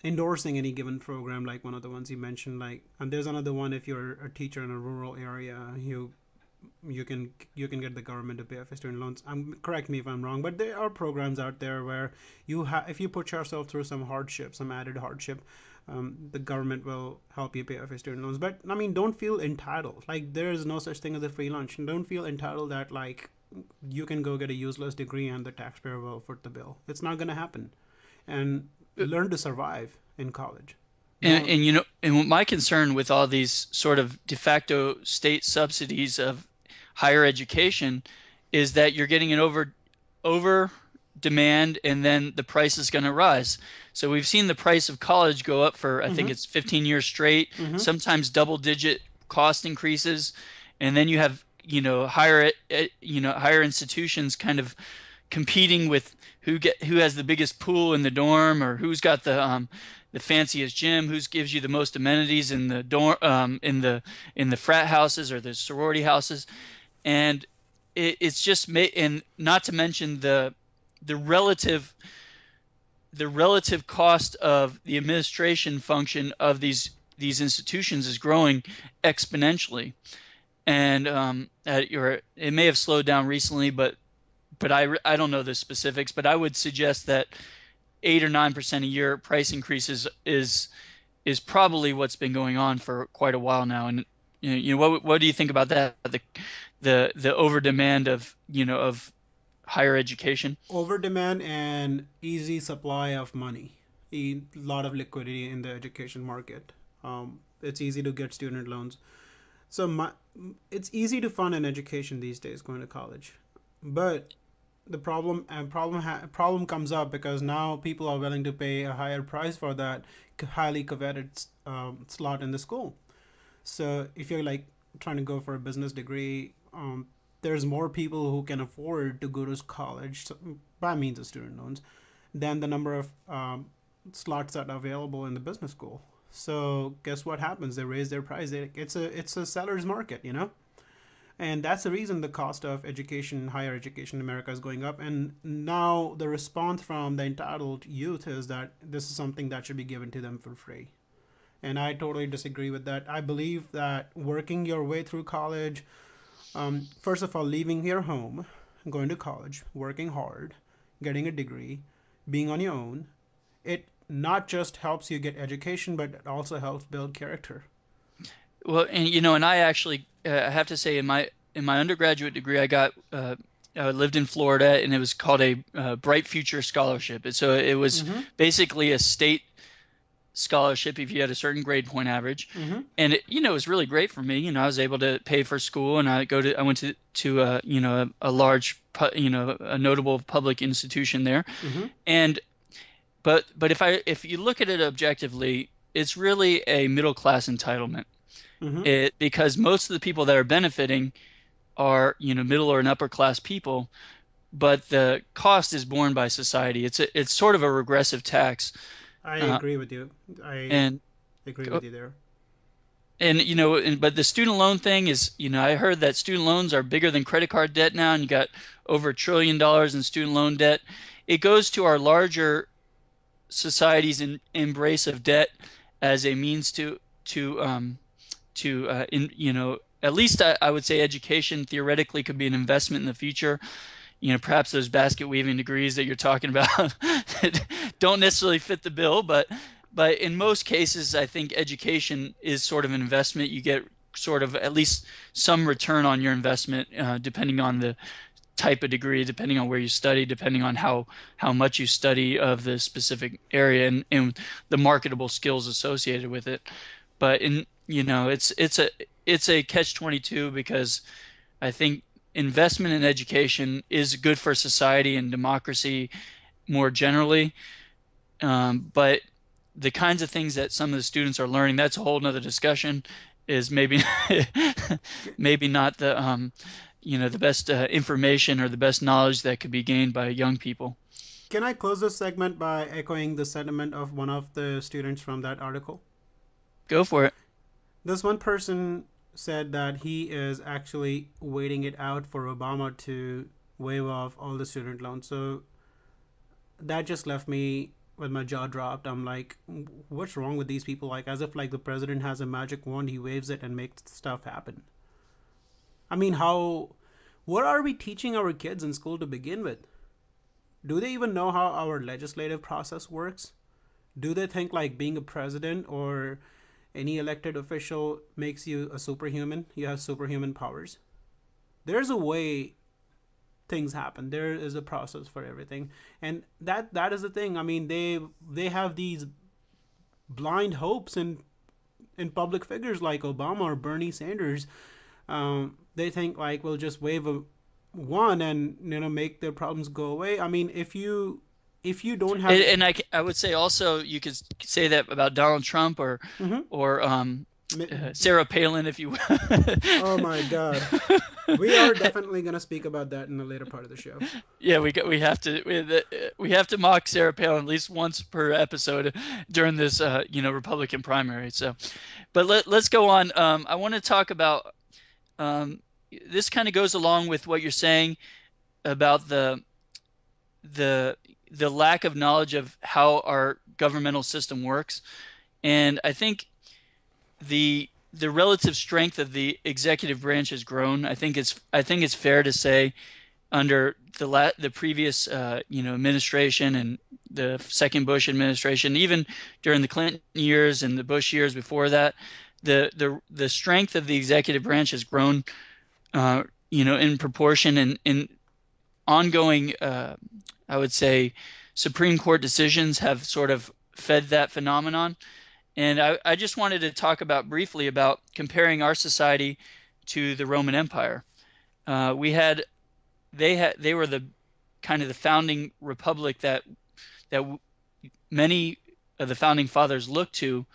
endorsing any given program like one of the ones you mentioned. Like, and there's another one if you're a teacher in a rural area, you can get the government to pay off your student loans. Correct me if I'm wrong, but there are programs out there where if you put yourself through some hardship, some added hardship, the government will help you pay off your student loans. But I mean, don't feel entitled. Like there is no such thing as a free lunch. And don't feel entitled that like you can go get a useless degree and the taxpayer will foot the bill. It's not going to happen. And learn to survive in college. Don't. And and my concern with all these sort of de facto state subsidies of higher education is that you're getting an over demand, and then the price is going to rise. So we've seen the price of college go up for I think Mm-hmm. it's 15 years straight, Mm-hmm. sometimes double digit cost increases, and then you have higher institutions kind of competing with who has the biggest pool in the dorm, or who's got the fanciest gym, who gives you the most amenities in the dorm, in the frat houses or the sorority houses. And it's just and not to mention the relative the relative cost of the administration function of these institutions is growing exponentially. And it may have slowed down recently, but I don't know the specifics, but I would suggest that 8 or 9% a year price increases is probably what's been going on for quite a while now. And what do you think about that? The over demand of higher education. Over demand and easy supply of money. A lot of liquidity in the education market. It's easy to get student loans. So it's easy to fund an education these days going to college. But the problem comes up because now people are willing to pay a higher price for that highly coveted slot in the school. So if you're like trying to go for a business degree, there's more people who can afford to go to college by means of student loans than the number of slots that are available in the business school. So guess what happens? They raise their price. It's a seller's market, you know. And that's the reason the cost of education, higher education in America is going up. And now the response from the entitled youth is that this is something that should be given to them for free. And I totally disagree with that. I believe that working your way through college, first of all, leaving your home, going to college, working hard, getting a degree, being on your own, it not just helps you get education, but it also helps build character. Well, and I actually have to say in my undergraduate degree, I lived in Florida, and it was called a Bright Future Scholarship. And so it was Mm-hmm. basically a state scholarship if you had a certain grade point average. Mm-hmm. And it was really great for me. I was able to pay for school, and I went to a large a notable public institution there. Mm-hmm. And but if you look at it objectively, it's really a middle class entitlement. Mm-hmm. Because most of the people that are benefiting are middle or an upper class people, but the cost is borne by society. It's sort of a regressive tax. I uh, agree with you. I and agree with you there. but the student loan thing is, I heard that student loans are bigger than credit card debt now, and you got over $1 trillion in student loan debt. It goes to our larger society's embrace of debt as a means at least I would say education theoretically could be an investment in the future. Perhaps those basket weaving degrees that you're talking about don't necessarily fit the bill, but in most cases, I think education is sort of an investment. You get sort of at least some return on your investment, depending on the type of degree, depending on where you study, depending on how much you study of the specific area, and the marketable skills associated with it. But it's a catch-22, because I think investment in education is good for society and democracy more generally. But the kinds of things that some of the students are learning, that's a whole nother discussion, is maybe maybe not the best information or the best knowledge that could be gained by young people. Can I close this segment by echoing the sentiment of one of the students from that article? Go for it. This one person said that he is actually waiting it out for Obama to waive off all the student loans. So that just left me with my jaw dropped. I'm like, what's wrong with these people? Like, as if like the president has a magic wand, he waves it and makes stuff happen. I mean, how? What are we teaching our kids in school to begin with? Do they even know how our legislative process works? Do they think like being a president or any elected official makes you a superhuman? You have superhuman powers. There's a way things happen. There is a process for everything, and that is the thing. I mean, they have these blind hopes in public figures like Obama or Bernie Sanders. They think like we'll just wave a wand and make their problems go away. I mean, if you don't have. And I would say also you could say that about Donald Trump or Mhm. or Sarah Palin, if you will. Oh my God. We are definitely going to speak about that in the later part of the show. Yeah, we have to mock Sarah Palin at least once per episode during this Republican primary. So, but let's go on. I want to talk about this kind of goes along with what you're saying about the lack of knowledge of how our governmental system works, and I think the relative strength of the executive branch has grown. I think it's fair to say under the previous administration and the second Bush administration, even during the Clinton years and the Bush years before that, the strength of the executive branch has grown, in proportion, and in ongoing, I would say, Supreme Court decisions have sort of fed that phenomenon. And I just wanted to talk briefly about comparing our society to the Roman Empire. They were the kind of the founding republic that many of the founding fathers looked to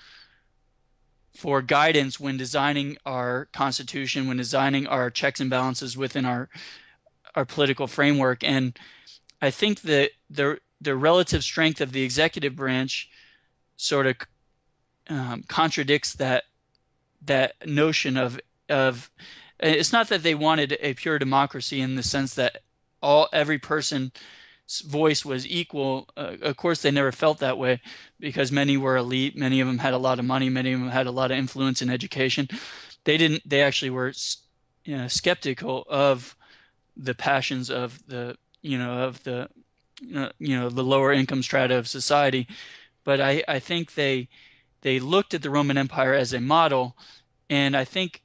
for guidance when designing our Constitution, when designing our checks and balances within our political framework. And I think that the relative strength of the executive branch sort of contradicts that notion of it's not that they wanted a pure democracy in the sense that every person's voice was equal. Of course, they never felt that way because many were elite, many of them had a lot of money, many of them had a lot of influence in education. They actually were skeptical of the passions of the lower income strata of society. But I think they looked at the Roman Empire as a model, and I think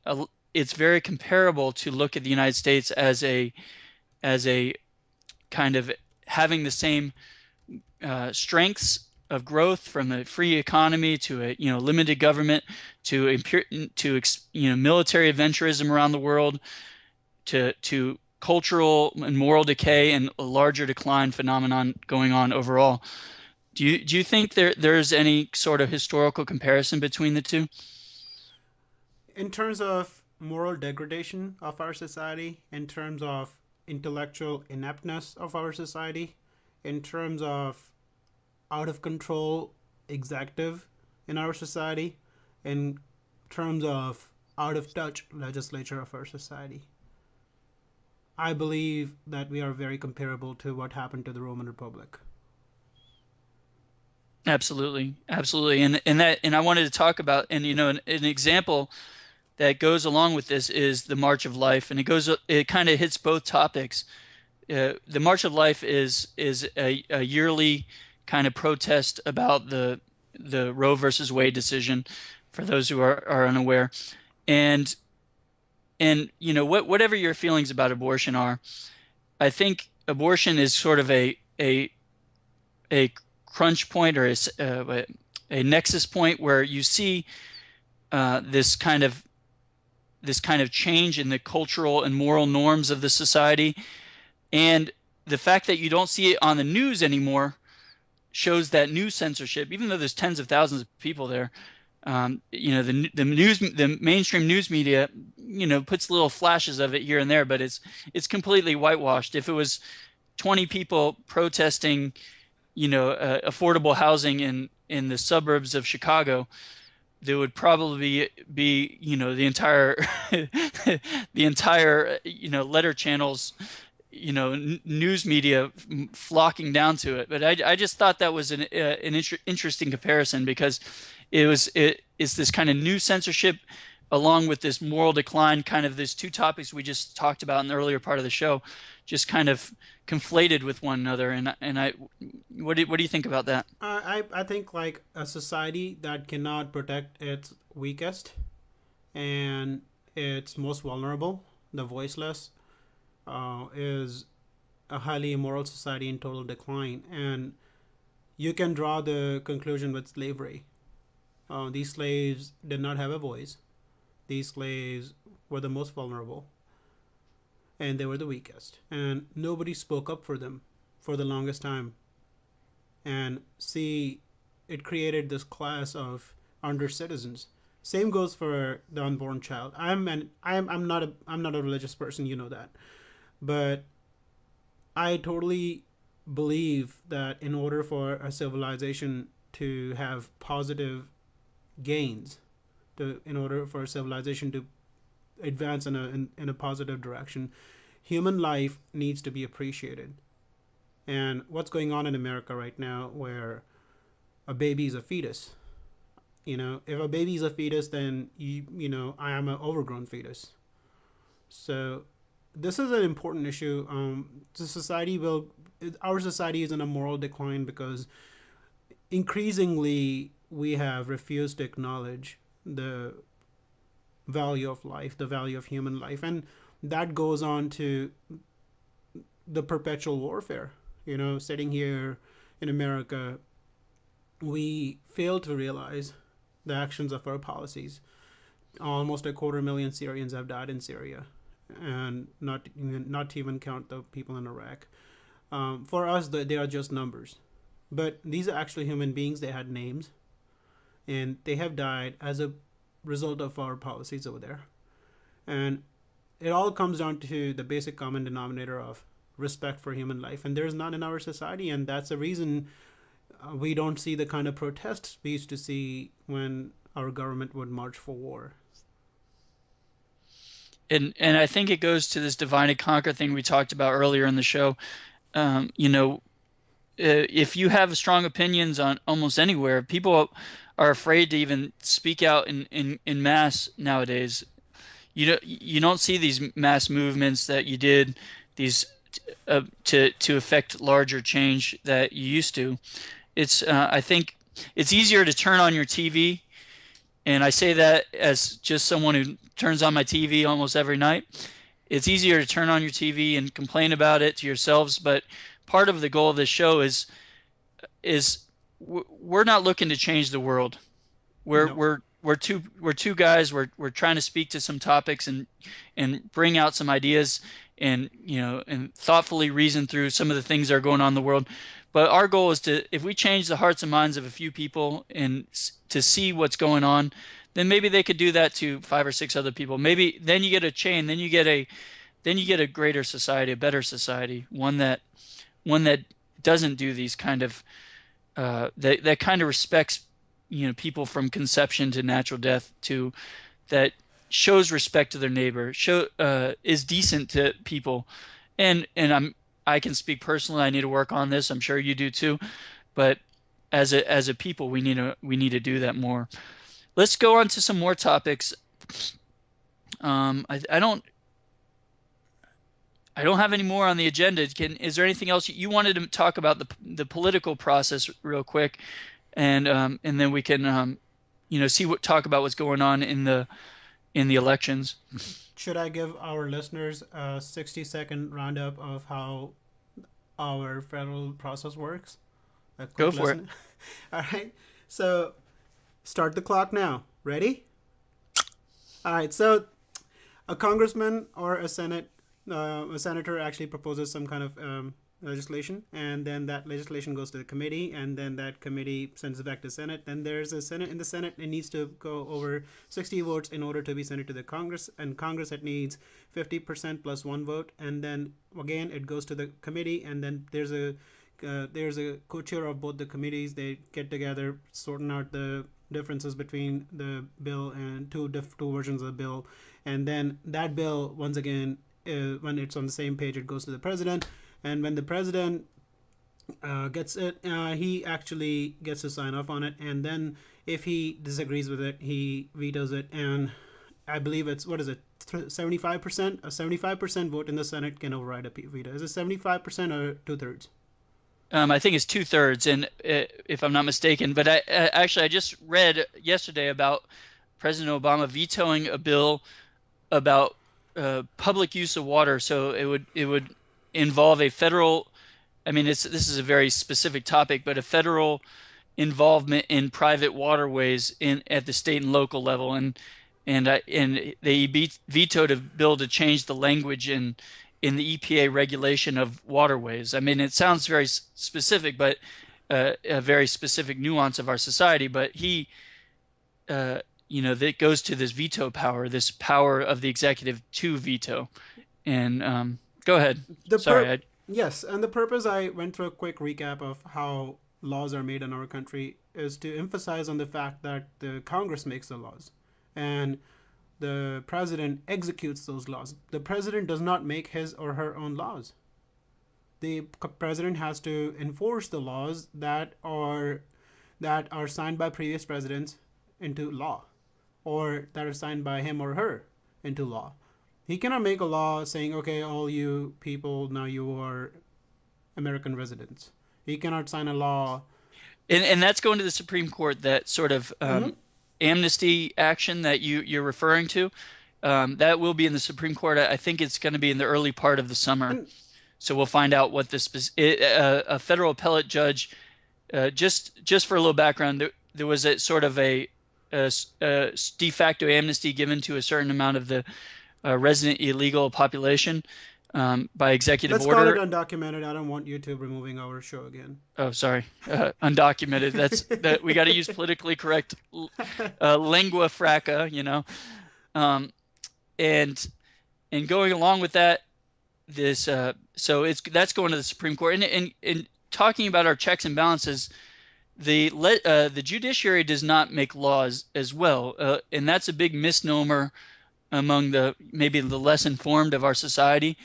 it's very comparable to look at the United States as a kind of having the same strengths of growth, from a free economy to a limited government to military adventurism around the world to cultural and moral decay and a larger decline phenomenon going on overall. Do you think there's any sort of historical comparison between the two? In terms of moral degradation of our society, in terms of intellectual ineptness of our society, in terms of out of control executive in our society, in terms of out of touch legislature of our society, I believe that we are very comparable to what happened to the Roman Republic. Absolutely, absolutely, and I wanted to talk about, and an example that goes along with this is the March of Life, and it kind of hits both topics. The March of Life is a yearly kind of protest about the Roe versus Wade decision, for those who are unaware, and whatever your feelings about abortion are, I think abortion is sort of a crunch point or a nexus point where you see this kind of this kind of change in the cultural and moral norms of the society. And the fact that you don't see it on the news anymore shows that news censorship, even though there's tens of thousands of people there. The mainstream news media, puts little flashes of it here and there, but it's completely whitewashed. If it was 20 people protesting, affordable housing in the suburbs of Chicago, there would probably be, the entire letter channels, news media flocking down to it. But I just thought that was an interesting comparison, because it's this kind of new censorship along with this moral decline, kind of these two topics we just talked about in the earlier part of the show, just kind of conflated with one another. What do you think about that? I think like a society that cannot protect its weakest and its most vulnerable, the voiceless, is a highly immoral society in total decline. And you can draw the conclusion with slavery. These slaves did not have a voice. These slaves were the most vulnerable, and they were the weakest. And nobody spoke up for them for the longest time. And see, it created this class of under citizens. Same goes for the unborn child. I'm not a religious person, you know that, but I totally believe that in order for a civilization to have positive gains, in order for a civilization to advance in a positive direction, human life needs to be appreciated. And what's going on in America right now, where a baby is a fetus, if a baby is a fetus, then I am an overgrown fetus. So this is an important issue. Our society is in a moral decline because increasingly we have refused to acknowledge the value of life, the value of human life, and that goes on to the perpetual warfare. Sitting here in America, we fail to realize the actions of our policies. Almost a quarter million Syrians have died in Syria, and not to even count the people in Iraq. For us, they are just numbers, but these are actually human beings. They had names, and they have died as a result of our policies over there. And it all comes down to the basic common denominator of respect for human life, and there's none in our society, and that's the reason we don't see the kind of protests we used to see when our government would march for war. And I think it goes to this divide and conquer thing we talked about earlier in the show. Um, you know, if you have strong opinions on almost anywhere, people are afraid to even speak out in mass nowadays. You don't see these mass movements that you did, these to affect larger change that you used to. I think it's easier to turn on your TV, and I say that as just someone who turns on my TV almost every night. It's easier to turn on your TV and complain about it to yourselves, but part of the goal of this show is we're not looking to change the world. We're No. we're we're two guys. We're trying to speak to some topics and bring out some ideas, and thoughtfully reason through some of the things that are going on in the world. But our goal is to, if we change the hearts and minds of a few people and to see what's going on, then maybe they could do that to five or six other people. Maybe then you get a chain. Then you get a greater society, a better society, one that doesn't do these kind of that kind of respects people from conception to natural death, to that shows respect to their neighbor, is decent to people. And I can speak personally. I need to work on this. I'm sure you do too. But as a people, we need to do that more. Let's go on to some more topics. I don't have any more on the agenda. Is there anything else you wanted to talk about, the political process real quick, and then we can talk about what's going on in the elections. Should I give our listeners a 60-second roundup of how our federal process works? A Go quick for it. lesson. All right. So start the clock now. Ready? All right. So a congressman or a senator actually proposes some kind of legislation, and then that legislation goes to the committee, and then that committee sends it back to Senate. Then there's a Senate. In the Senate, it needs to go over 60 votes in order to be sent to the Congress, and Congress it needs 50% plus one vote, and then again it goes to the committee, and then there's a co-chair of both the committees. They get together, sorting out the differences between the bill and two versions of the bill, and then that bill once again, when it's on the same page, it goes to the president, and when the president gets it, he actually gets to sign off on it, and then if he disagrees with it, he vetoes it, and I believe it's, what is it, 75%? A 75% vote in the Senate can override a veto. Is it 75% or two-thirds? I think it's 2/3, and if I'm not mistaken. But I just read yesterday about President Obama vetoing a bill about public use of water. So it would involve a federal. I mean, this is a very specific topic, but a federal involvement in private waterways at the state and local level, and they vetoed a bill to change the language in the EPA regulation of waterways. I mean, it sounds very specific, but a very specific nuance of our society. But that goes to this veto power, this power of the executive to veto. And go ahead. Sorry. Yes, and the purpose, I went through a quick recap of how laws are made in our country, is to emphasize on the fact that the Congress makes the laws, and the president executes those laws. The president does not make his or her own laws. The president has to enforce the laws that are signed by previous presidents into law, or that are signed by him or her into law. He cannot make a law saying, okay, all you people, now you are American residents. He cannot sign a law. And that's going to the Supreme Court, that sort of amnesty action that you're referring to. That will be in the Supreme Court. I think it's going to be in the early part of the summer. So we'll find out what a federal appellate judge, just for a little background, there was a sort of a de facto amnesty given to a certain amount of the resident illegal population by executive order. Let's call it undocumented. I don't want YouTube removing our show again. Oh, sorry. Undocumented. That we got to use politically correct lingua franca, and going along with that, so that's going to the Supreme Court. And talking about our checks and balances, the judiciary does not make laws as well, and that's a big misnomer among maybe the less informed of our society,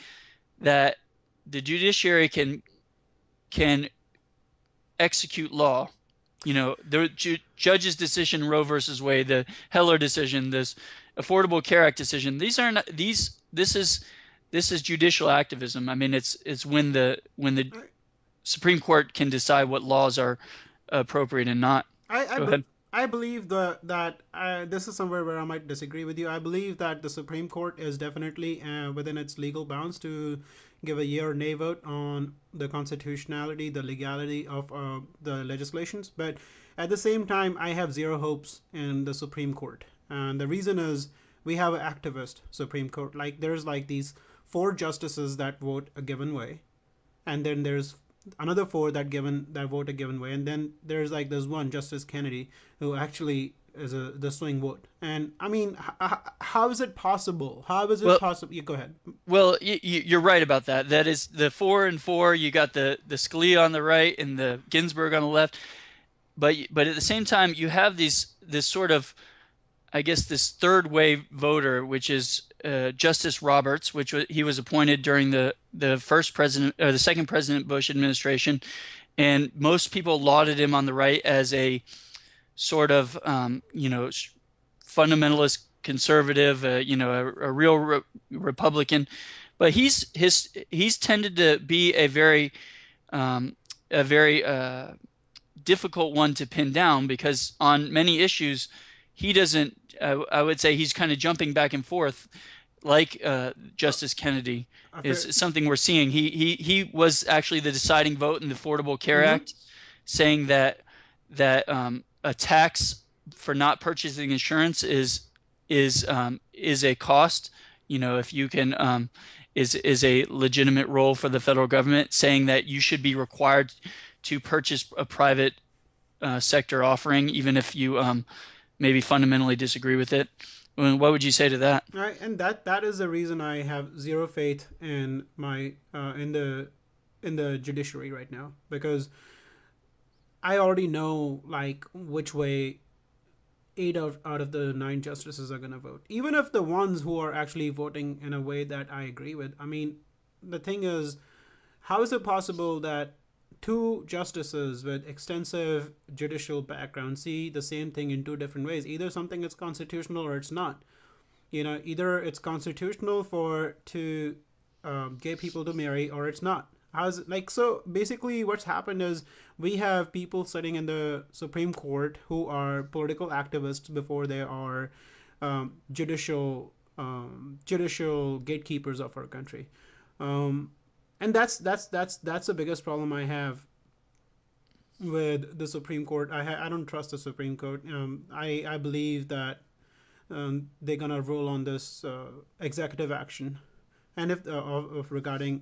that the judiciary can execute law. The judge's decision, Roe versus Wade, the Heller decision, this Affordable Care Act decision. These are not these. This is judicial activism. I mean, it's when the Supreme Court can decide what laws are appropriate and not. Go ahead. I believe that this is somewhere where I might disagree with you. I believe that the Supreme Court is definitely within its legal bounds to give a yea or nay vote on the constitutionality, the legality of the legislations. But at the same time, I have zero hopes in the Supreme Court. And the reason is we have an activist Supreme Court. Like, there's like these 4 justices that vote a given way, and then there's another 4 that vote a given way, and then there's like this one Justice Kennedy who actually is the swing vote. And I mean, how is it possible? How is it possible? You go ahead. Well, you're right about that. That is the 4 and 4. You got the Scalia on the right and the Ginsburg on the left. But at the same time, you have this sort of, I guess, this third wave voter, which is Justice Roberts, he was appointed during the first president or the second President Bush administration, and most people lauded him on the right as a sort of fundamentalist conservative, a real Republican, but he's tended to be a very difficult one to pin down, because on many issues he doesn't. I would say he's kind of jumping back and forth, like Justice Kennedy is something we're seeing. He was actually the deciding vote in the Affordable Care Act, saying that a tax for not purchasing insurance is a cost. if you can, is a legitimate role for the federal government, saying that you should be required to purchase a private sector offering, even if you maybe fundamentally disagree with it. What would you say to that? Right, and that is the reason I have zero faith in my in the judiciary right now, because I already know like which way out of the nine justices are going to vote. Even if the ones who are actually voting in a way that I agree with. I mean, the thing is, how is it possible that two justices with extensive judicial background see the same thing in two different ways? Either something is constitutional or it's not. Either it's constitutional for to gay people to marry or it's not. How's it, like, so basically what's happened is we have people sitting in the Supreme Court who are political activists before they are judicial gatekeepers of our country. Um, and that's the biggest problem I have with the Supreme Court. I don't trust the Supreme Court. I believe that they're gonna roll on this executive action, and if of regarding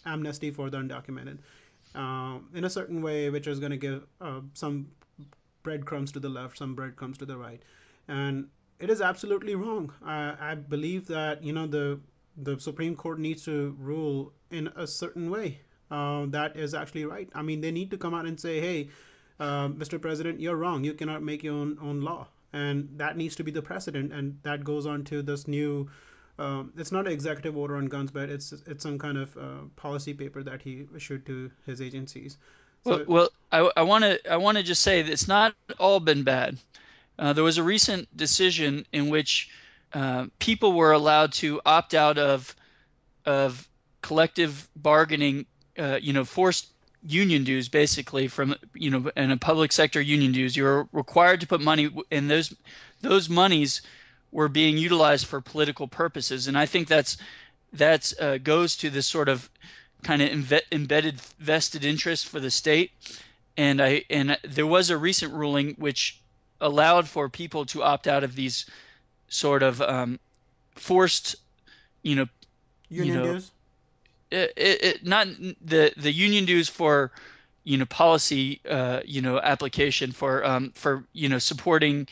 amnesty for the undocumented, in a certain way, which is gonna give some breadcrumbs to the left, some breadcrumbs to the right, and it is absolutely wrong. I believe that the Supreme Court needs to rule in a certain way. That is actually right. I mean, they need to come out and say, "Hey, Mr. President, you're wrong. You cannot make your own law," and that needs to be the precedent. And that goes on to this new. It's not an executive order on guns, but it's some kind of policy paper that he issued to his agencies. Well, So well, I want to just say that it's not all been bad. There was a recent decision in which people were allowed to opt out of collective bargaining, forced union dues, basically from in a public sector union dues. You're required to put money, and those monies were being utilized for political purposes, and I think that's goes to this sort of kind of embedded vested interest for the state. And there was a recent ruling which allowed for people to opt out of these sort of forced, you know, you union know, dues. not the union dues for policy application for supporting,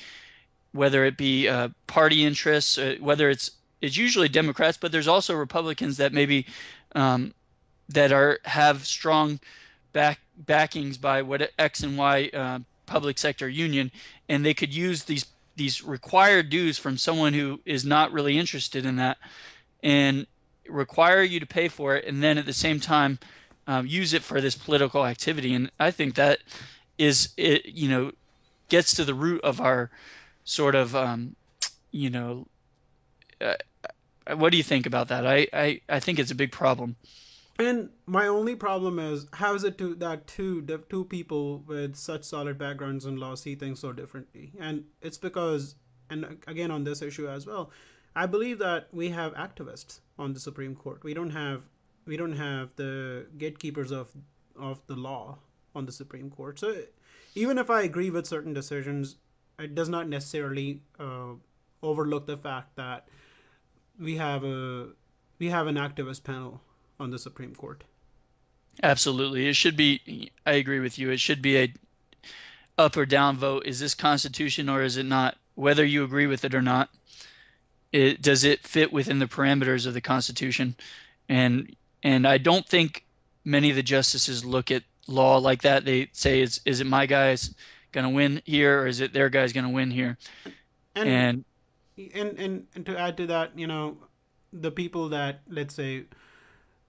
whether it be party interests, whether it's usually Democrats, but there's also Republicans that maybe um, that have strong backings by what X and Y public sector union, and they could use these required dues from someone who is not really interested in that, and require you to pay for it, and then at the same time use it for this political activity. And I think that is it. Gets to the root of our sort of you know. Uh, what do you think about that? I think it's a big problem. And my only problem is how is it that two people with such solid backgrounds in law see things so differently? And it's because, and again on this issue as well, I believe that we have activists on the Supreme Court. We don't have the gatekeepers of the law on the Supreme Court. So even if I agree with certain decisions, it does not necessarily overlook the fact that we have a we have an activist panel on the Supreme Court. Absolutely, it should be. I agree with you. It should be a up or down vote. Is this Constitution or is it not? Whether you agree with it or not, does it fit within the parameters of the Constitution? And I don't think many of the justices look at law like that. They say, is it my guy's going to win here, or is it their guy's going to win here? And And and to add to that, the people that, let's say,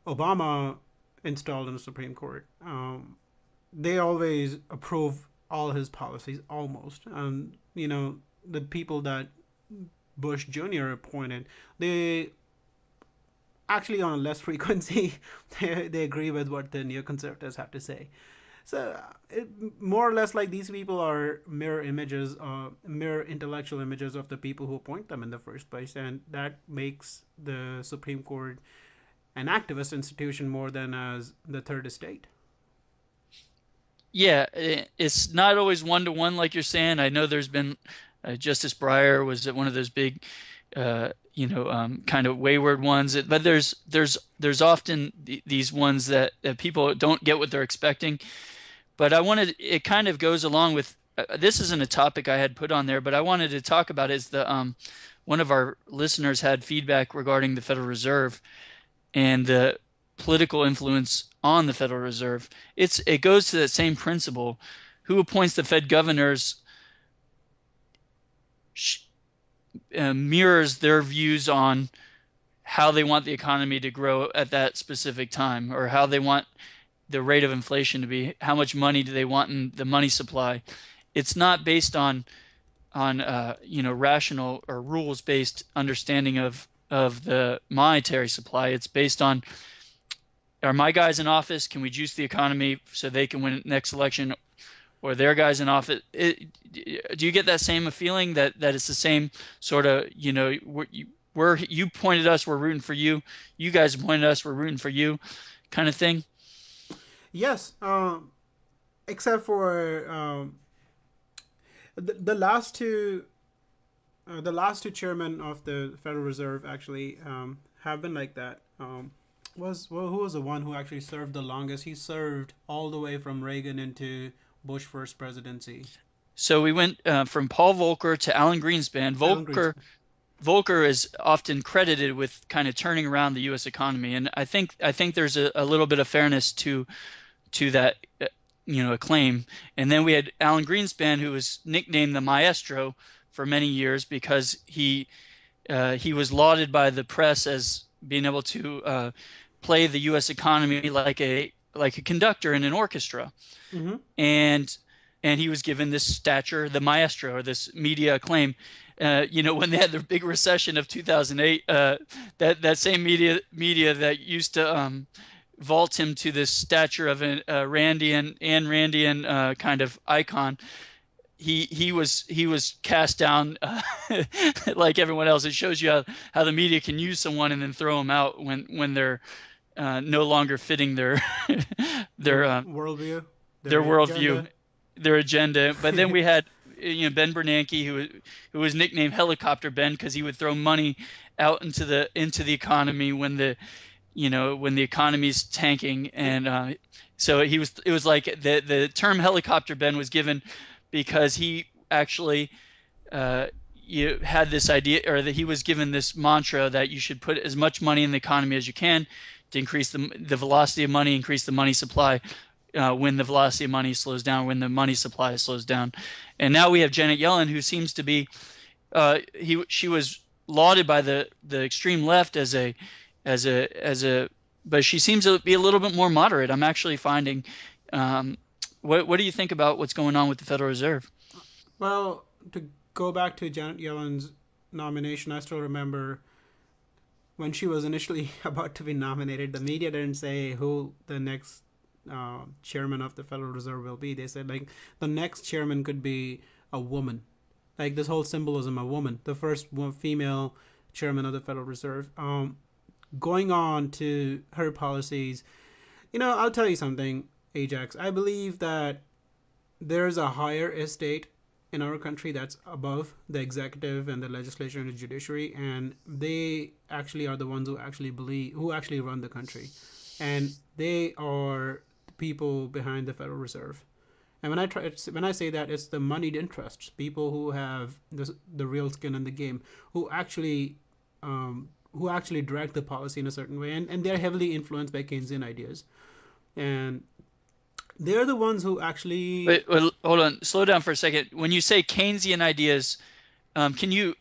Obama installed in the Supreme Court, they always approve all his policies almost. The people that Bush Jr. appointed, they actually on a less frequency they agree with what the neoconservatives have to say. So more or less like these people are mirror images, mirror intellectual images of the people who appoint them in the first place, and that makes the Supreme Court an activist institution more than as the third estate. yeah, it's not always one to one like you're saying. I know there's been Justice Breyer was one of those big kind of wayward ones. But there's often these ones that people don't get what they're expecting. But it kind of goes along with, this isn't a topic I had put on there, but I wanted to talk about is one of our listeners had feedback regarding the Federal Reserve and the political influence on the Federal Reserve. It goes to that same principle. Who appoints the Fed governors mirrors their views on how they want the economy to grow at that specific time, or how they want the rate of inflation to be, how much money do they want in the money supply. It's not based on rational or rules-based understanding of the monetary supply. It's based on, are my guys in office? Can we juice the economy so they can win next election? Or their guys in office? Do you get that same feeling that it's the same sort of, you pointed us, we're rooting for you. You guys pointed us, we're rooting for you, kind of thing? Yes, except for the last two, chairmen of the Federal Reserve actually have been like that. Who was the one who actually served the longest? He served all the way from Reagan into Bush first presidency. So we went from Paul Volcker to Alan Greenspan. Alan Greenspan. Volcker is often credited with kind of turning around the U.S. economy, and I think there's a little bit of fairness to that acclaim. And then we had Alan Greenspan, who was nicknamed the Maestro for many years because he was lauded by the press as being able to play the U.S. economy like a conductor in an orchestra. Mm-hmm. And he was given this stature, the Maestro, or this media acclaim. When they had the big recession of 2008, that same media that used to vault him to this stature of an Randian kind of icon, he was cast down like everyone else. It shows you how the media can use someone and then throw them out when they're no longer fitting their worldview, their agenda. But then we had Ben Bernanke, who was nicknamed Helicopter Ben because he would throw money out into the economy when the economy's tanking. And so it was like the term Helicopter Ben was given because he actually had this idea, or that he was given this mantra that you should put as much money in the economy as you can to increase the velocity of money, increase the money supply when the velocity of money slows down, when the money supply slows down. And now we have Janet Yellen, who seems to be she was lauded by the extreme left as a but she seems to be a little bit more moderate. I'm actually finding. What do you think about what's going on with the Federal Reserve? Well, to go back to Janet Yellen's nomination, I still remember when she was initially about to be nominated, the media didn't say who the next chairman of the Federal Reserve will be. They said the next chairman could be a woman. Like this whole symbolism, a woman, the first female chairman of the Federal Reserve. Going on to her policies, I'll tell you something, Ajax. I believe that there's a higher estate in our country that's above the executive and the legislature and the judiciary, and they actually are the ones who actually run the country, and they are the people behind the Federal Reserve. And when I say that, it's the moneyed interests, people who have the real skin in the game, who actually direct the policy in a certain way, and they're heavily influenced by Keynesian ideas, and they're the ones who actually. Wait, hold on, slow down for a second. When you say Keynesian ideas, can you?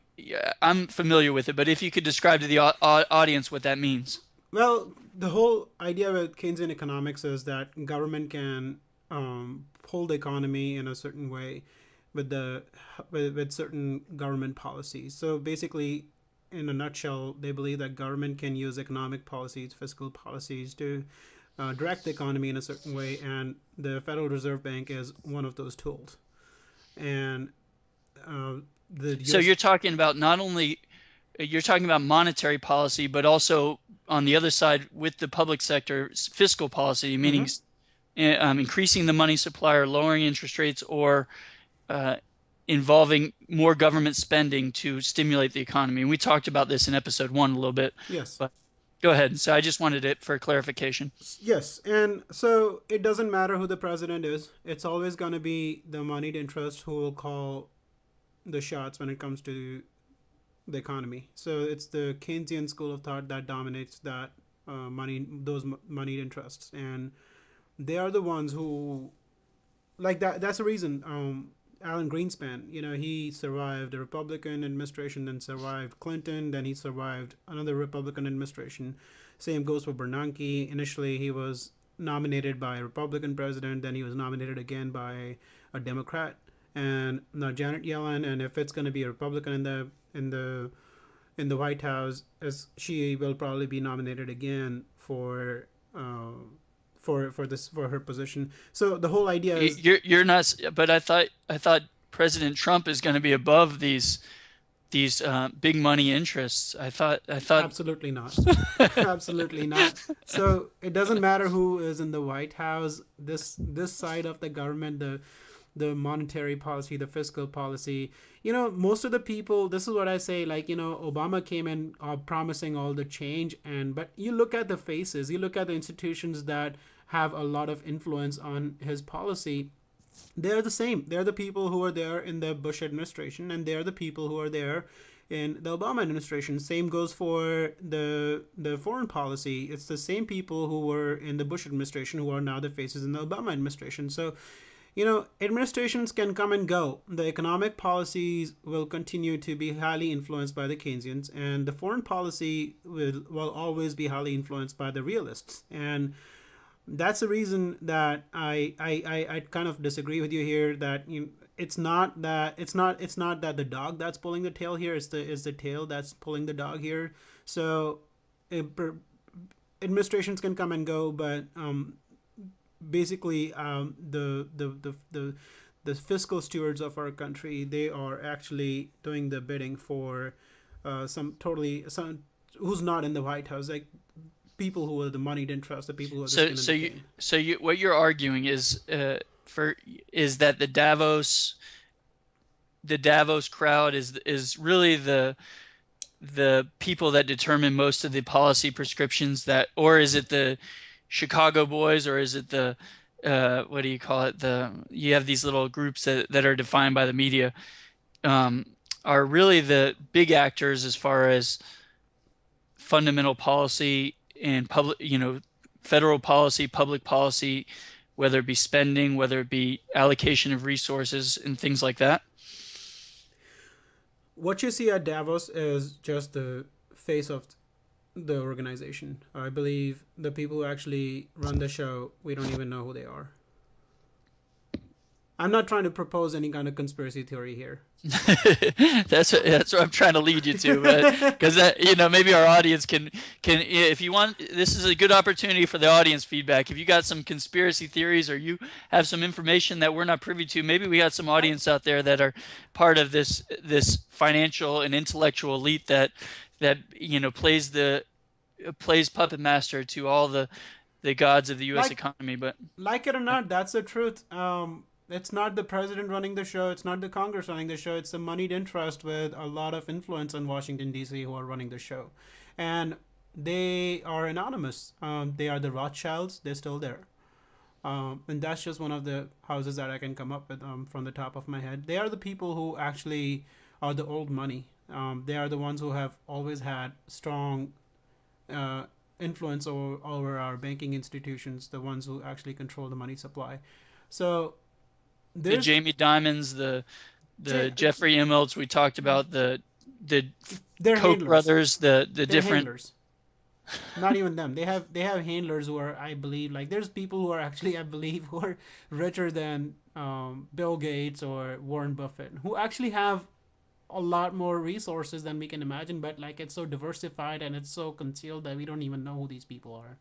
I'm familiar with it, but if you could describe to the audience what that means. Well, the whole idea with Keynesian economics is that government can pull the economy in a certain way with certain government policies. So basically, in a nutshell, they believe that government can use economic policies, fiscal policies to direct the economy in a certain way, and the Federal Reserve Bank is one of those tools. And So you're talking about monetary policy, but also on the other side with the public sector, fiscal policy, meaning increasing the money supply or lowering interest rates, or involving more government spending to stimulate the economy. And we talked about this in episode 1 a little bit, Yes. but go ahead. So I just wanted it for clarification. Yes, and so it doesn't matter who the president is. It's always going to be the moneyed interest who will call the shots when it comes to the economy. So it's the Keynesian school of thought that dominates that those moneyed interests, and they are the ones who like that. That's the reason. Alan Greenspan, he survived a Republican administration, then survived Clinton, then he survived another Republican administration. Same goes for Bernanke. Initially, he was nominated by a Republican president, then he was nominated again by a Democrat, and now Janet Yellen. And if it's going to be a Republican in the White House, as she will probably be nominated again for her position. So the whole idea is You're not, but I thought President Trump is going to be above these big money interests. I thought absolutely not. Absolutely not. So it doesn't matter who is in the White House. This side of the government, the monetary policy, the fiscal policy. Most of the people, this is what I say, like, Obama came in promising all the change, but you look at the faces, you look at the institutions that have a lot of influence on his policy. They're the same. They're the people who are there in the Bush administration, and they're the people who are there in the Obama administration. Same goes for the foreign policy. It's the same people who were in the Bush administration who are now the faces in the Obama administration. So administrations can come and go. The economic policies will continue to be highly influenced by the Keynesians, and the foreign policy will always be highly influenced by the realists. And that's the reason that I kind of disagree with you here. That it's not that the dog that's pulling the tail here. It's the tail that's pulling the dog here. So administrations can come and go, but basically the fiscal stewards of our country, they are actually doing the bidding for some who's not in the White House, like people who are the moneyed interest, the people who are the so skin in so the you game. so you what you're arguing is that the Davos crowd is really the people that determine most of the policy prescriptions, or is it the Chicago boys, or is it the what do you call it? You have these little groups that are defined by the media, um, are really the big actors as far as fundamental policy and federal policy, public policy, whether it be spending, whether it be allocation of resources and things like that. What you see at Davos is just the face of the organization. I believe the people who actually run the show, we don't even know who they are. I'm not trying to propose any kind of conspiracy theory here. That's what I'm trying to lead you to, because maybe our audience can if you want, this is a good opportunity for the audience feedback. If you got some conspiracy theories, or you have some information that we're not privy to, maybe we got some audience out there that are part of this financial and intellectual elite that plays puppet master to all the gods of the U.S. Like economy. But like it or not, that's the truth. It's not the president running the show. It's not the Congress running the show. It's the moneyed interest with a lot of influence in Washington, D.C. who are running the show. And they are anonymous. They are the Rothschilds. They're still there. And that's just one of the houses that I can come up with from the top of my head. They are the people who actually are the old money. They are the ones who have always had strong uh, influence over our banking institutions, the ones who actually control the money supply. So the there's Jamie Dimons, the Jeffrey Immels we talked about, the they're Koch handlers. brothers, the They're different. handlers. Not even them. They have handlers who are, I believe, like there's people who are actually, I believe, who are richer than Bill Gates or Warren Buffett, who actually have a lot more resources than we can imagine, but like it's so diversified and it's so concealed that we don't even know who these people are.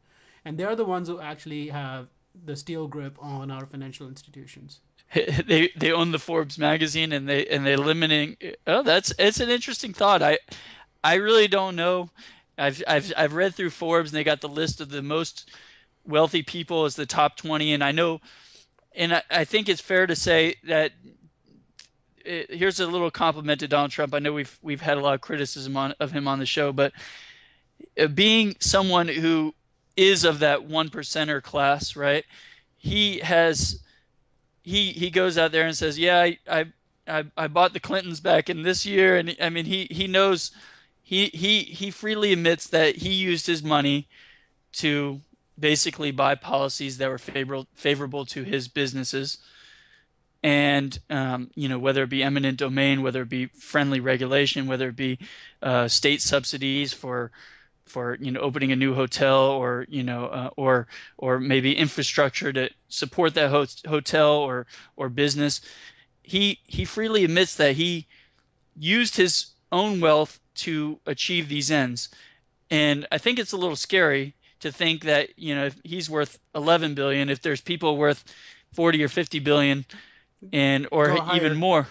And they're the ones who actually have the steel grip on our financial institutions. They own the Forbes magazine, and they limiting. Oh, it's an interesting thought. I really don't know. I've read through Forbes, and they got the list of the most wealthy people as the top 20, and I know, and I think it's fair to say that here's a little compliment to Donald Trump. I know we've had a lot of criticism of him on the show, but being someone who is of that one percenter class, right? He has he goes out there and says, "Yeah, I bought the Clintons back in this year," and I mean he knows he freely admits that he used his money to basically buy policies that were favorable to his businesses, and whether it be eminent domain, whether it be friendly regulation, whether it be state subsidies for opening a new hotel, or or maybe infrastructure to support that hotel or business. He freely admits that he used his own wealth to achieve these ends, and I think it's a little scary to think that if he's worth 11 billion, if there's people worth 40 or 50 billion, and or even more,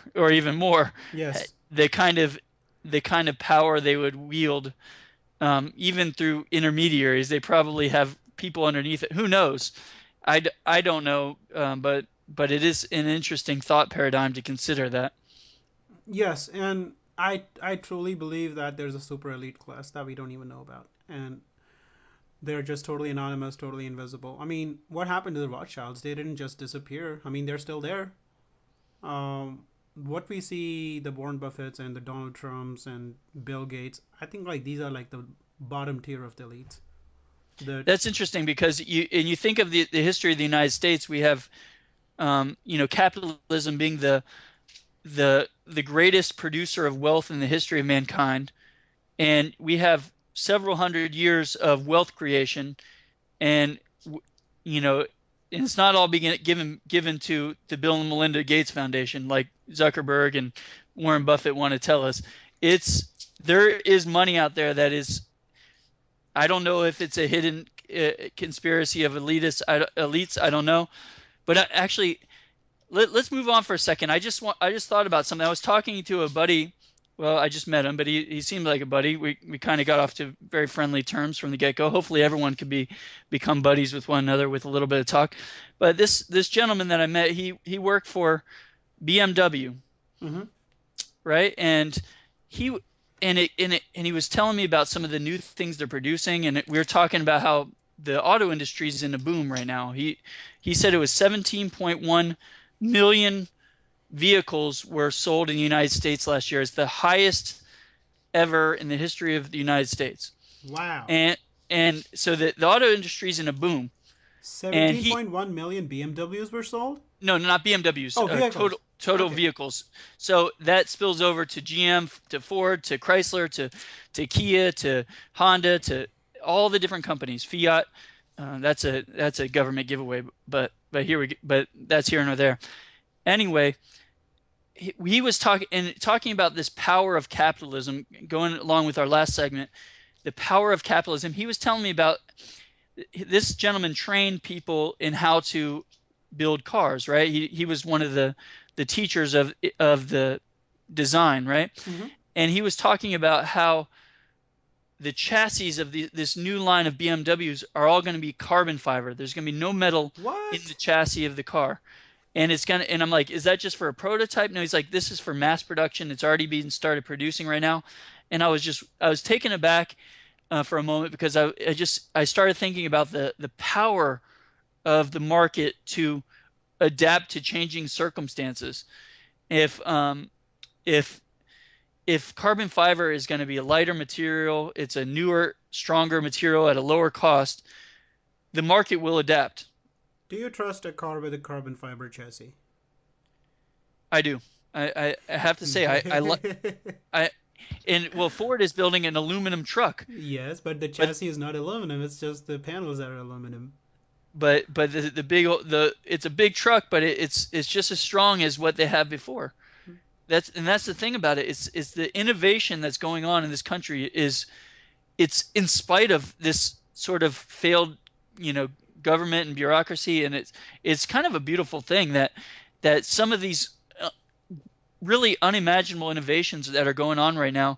Yes. the kind of power they would wield, even through intermediaries. They probably have people underneath it. Who knows? I don't know, but it is an interesting thought paradigm to consider that. Yes, and I truly believe that there's a super elite class that we don't even know about, and they're just totally anonymous, totally invisible. I mean, what happened to the Rothschilds? They didn't just disappear. I mean, they're still there. What we see, the Warren Buffetts and the Donald Trumps and Bill Gates, I think like these are like the bottom tier of the elites. The That's interesting because you think of the history of the United States. We have capitalism being the greatest producer of wealth in the history of mankind, and we have several hundred years of wealth creation, and you know and it's not all being given to the Bill and Melinda Gates Foundation like Zuckerberg and Warren Buffett want to tell us. There is money out there that is, I don't know if it's a hidden conspiracy of elites. I don't know, but actually, let's move on for a second. I just thought about something. I was talking to a buddy. Well, I just met him, but he seemed like a buddy. We kind of got off to very friendly terms from the get-go. Hopefully everyone could become buddies with one another with a little bit of talk. But this gentleman that I met, he worked for BMW, hmm right? And he he was telling me about some of the new things they're producing, and we were talking about how the auto industry is in a boom right now. He said it was 17.1 million vehicles were sold in the United States last year. It's the highest ever in the history of the United States. Wow. And so the auto industry is in a boom. And 17.1 million BMWs were sold? no, not BMWs, Oh, vehicles. total Okay. vehicles. So that spills over to GM, to Ford, to Chrysler, to Kia, to Honda, to all the different companies. Fiat. That's a government giveaway, but that's here nor there. Anyway, he was talking about this power of capitalism, going along with our last segment, the power of capitalism. He was telling me about this gentleman trained people in how to build cars, right? He was one of the teachers of the design, right? hmm And he was talking about how the chassis of this new line of BMWs are all going to be carbon fiber. There's going to be no metal in the What? chassis of the car. And I'm like, is that just for a prototype? No, he's like, this is for mass production. It's already being started producing right now. And I was taken aback for a moment, because I started thinking about the power of the market to adapt to changing circumstances. If if if carbon fiber is going to be a lighter material, it's a newer, stronger material at a lower cost, the market will adapt. Do you trust a car with a carbon fiber chassis? I do. I have to say I and well, Ford is building an aluminum truck, Yes, but the but chassis is not aluminum. It's just the panels that are aluminum. but the big it's a big truck, but it's just as strong as what they have before. That's the thing about it. It's the innovation that's going on in this country it's in spite of this sort of failed, government and bureaucracy, and it's kind of a beautiful thing that some of these really unimaginable innovations that are going on right now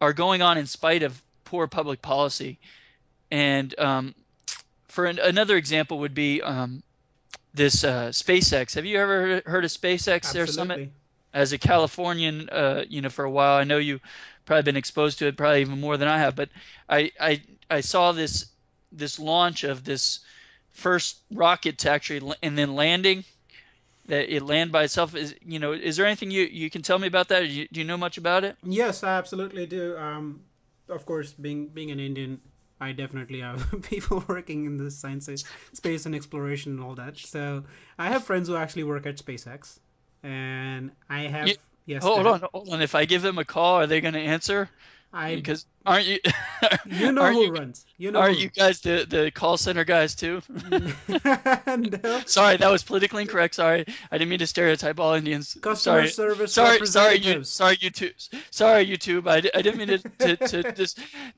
are going on in spite of poor public policy. And another example would be this SpaceX. Have you ever heard of SpaceX, their summit? Absolutely. as a Californian, for a while, I know you probably been exposed to it probably even more than I have, but I saw this launch of this first rocket to actually and then landing that it land by itself. Is there anything you can tell me about that? Do you know much about it? Yes, I absolutely do. Of course, being an Indian, I definitely have people working in the science, space, and exploration and all that. So I have friends who actually work at SpaceX, and I You, have yes, go hold ahead. on, hold on. If I give them a call, are they going to answer? I Because aren't you You know aren't who you runs. You know aren't who. you guys the call center guys too? No, Sorry, that was politically incorrect. Sorry, I didn't mean to stereotype all Indians. customer Sorry, service representatives. sorry, YouTube, sorry, YouTube. I didn't mean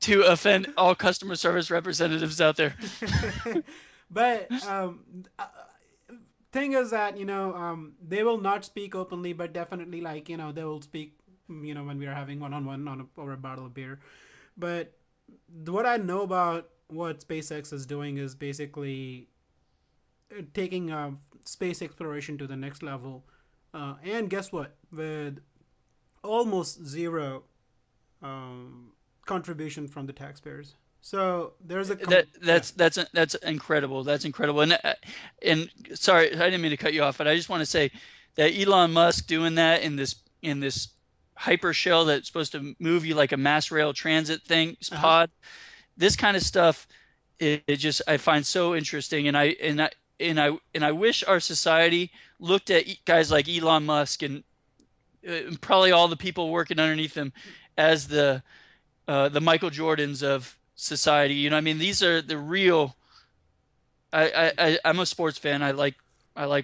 to offend all customer service representatives out there. But thing is that they will not speak openly, but definitely like they will speak. When we are having one-on-one over a bottle of beer. But what I know about what SpaceX is doing is basically taking space exploration to the next level. And guess what? With almost zero um, contribution from the taxpayers. So there's a yeah. That's incredible. That's incredible. And sorry, I didn't mean to cut you off, but I just want to say that Elon Musk doing that in this hyper shell that's supposed to move you like a mass rail transit thing Uh-huh. pod. This kind of stuff, it just I find so interesting, and I wish our society looked at guys like Elon Musk and probably all the people working underneath him as the Michael Jordans of society. I mean, these are the real. I'm a sports fan. I like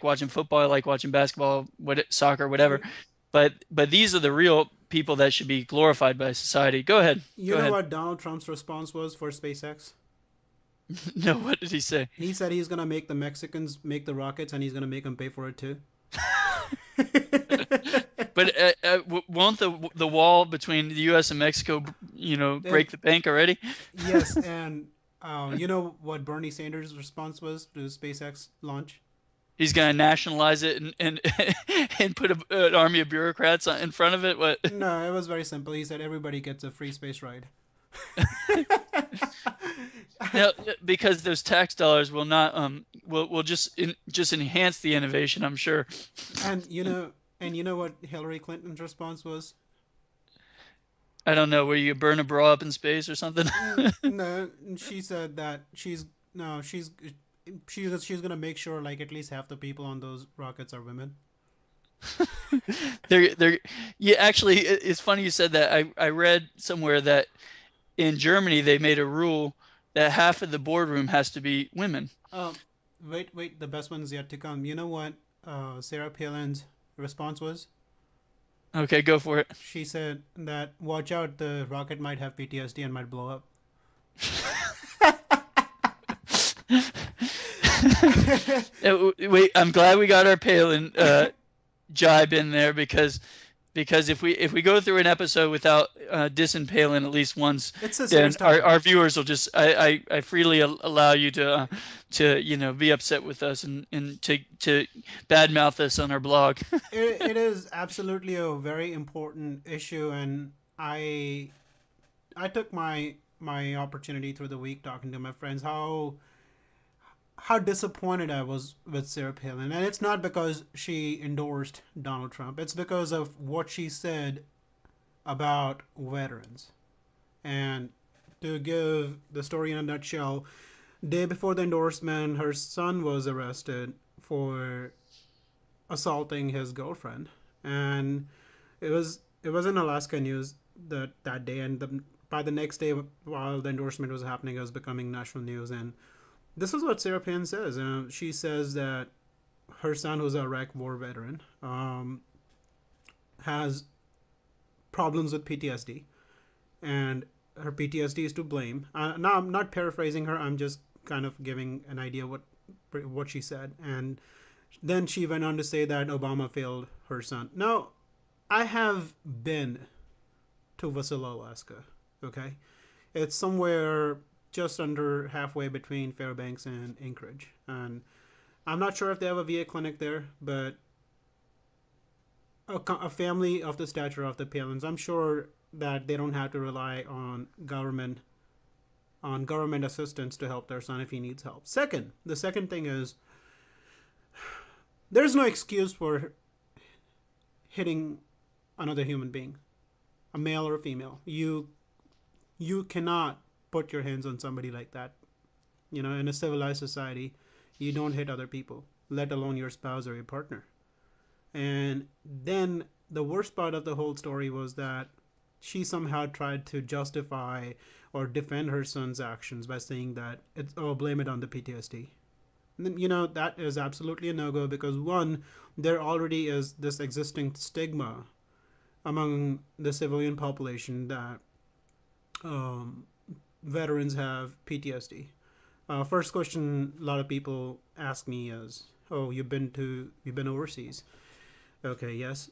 watching football. I like watching basketball, soccer, whatever. But these are the real people that should be glorified by society. Go ahead. You Go know ahead. what Donald Trump's response was for SpaceX? No, what did he say? He said he's gonna make the Mexicans make the rockets, and he's gonna make them pay for it too. But won't the wall between the U.S. and Mexico, And break the bank already? yes, and you know what Bernie Sanders' response was to the SpaceX launch? He's gonna nationalize it and and put an army of bureaucrats in front of it. What? No, it was very simple. He said everybody gets a free space ride. Now, because those tax dollars will not will just enhance the innovation, I'm sure. and you know, and you know what Hillary Clinton's response was? I don't know, where you burn a bra up in space or something. No, she said that no, she's gonna make sure like at least half the people on those rockets are women. they're Yeah, actually, it's funny you said that. I read somewhere that in Germany they made a rule that half of the boardroom has to be women. Um, wait, the best one's yet to come. You know what? Sarah Palin's response was? Okay, go for it. She said that watch out, the rocket might have PTSD and might blow up. Wait, I'm glad we got our Palin jibe in there, because if we go through an episode without dissing Palin at least once, It's a then serious our topic. viewers will just I freely allow you to be upset with us and to badmouth us on our blog. It is absolutely a very important issue, and I took my opportunity through the week talking to my friends how disappointed I was with Sarah Palin. And it's not because she endorsed Donald Trump. It's because of what she said about veterans. And to give the story in a nutshell, day before the endorsement, her son was arrested for assaulting his girlfriend, and it was in Alaska news that day, and by the next day, while the endorsement was happening, it was becoming national news. And this is what Sarah Palin says. She says that her son, who's a Iraq War veteran, has problems with PTSD, and her PTSD is to blame. Now I'm not paraphrasing her. I'm just kind of giving an idea what she said. And then she went on to say that Obama failed her son. Now, I have been to Wasilla, Alaska. Okay, it's somewhere just under halfway between Fairbanks and Anchorage, and I'm not sure if they have a VA clinic there, but a family of the stature of the Palins, I'm sure that they don't have to rely on government assistance to help their son if he needs help. Second, the second thing is there's no excuse for hitting another human being, a male or a female. You cannot put your hands on somebody like that. You know, in a civilized society, you don't hit other people, let alone your spouse or your partner. And then the worst part of the whole story was that she somehow tried to justify or defend her son's actions by saying that it's, oh, blame it on the PTSD. And then, that is absolutely a no go because one, there already is this existing stigma among the civilian population that um, veterans have PTSD. First question a lot of people ask me is, "Oh, you've been overseas? Okay, yes.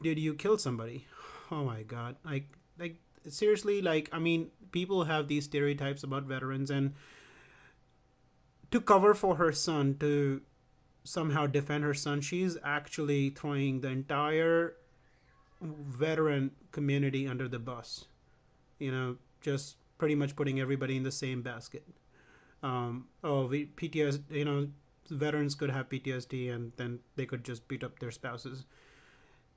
Did you kill somebody? Oh my God! Like seriously, like I mean, people have these stereotypes about veterans, and to cover for her son, to somehow defend her son, she's actually throwing the entire veteran community under the bus. Just pretty much putting everybody in the same basket. PTSD, veterans could have PTSD and then they could just beat up their spouses.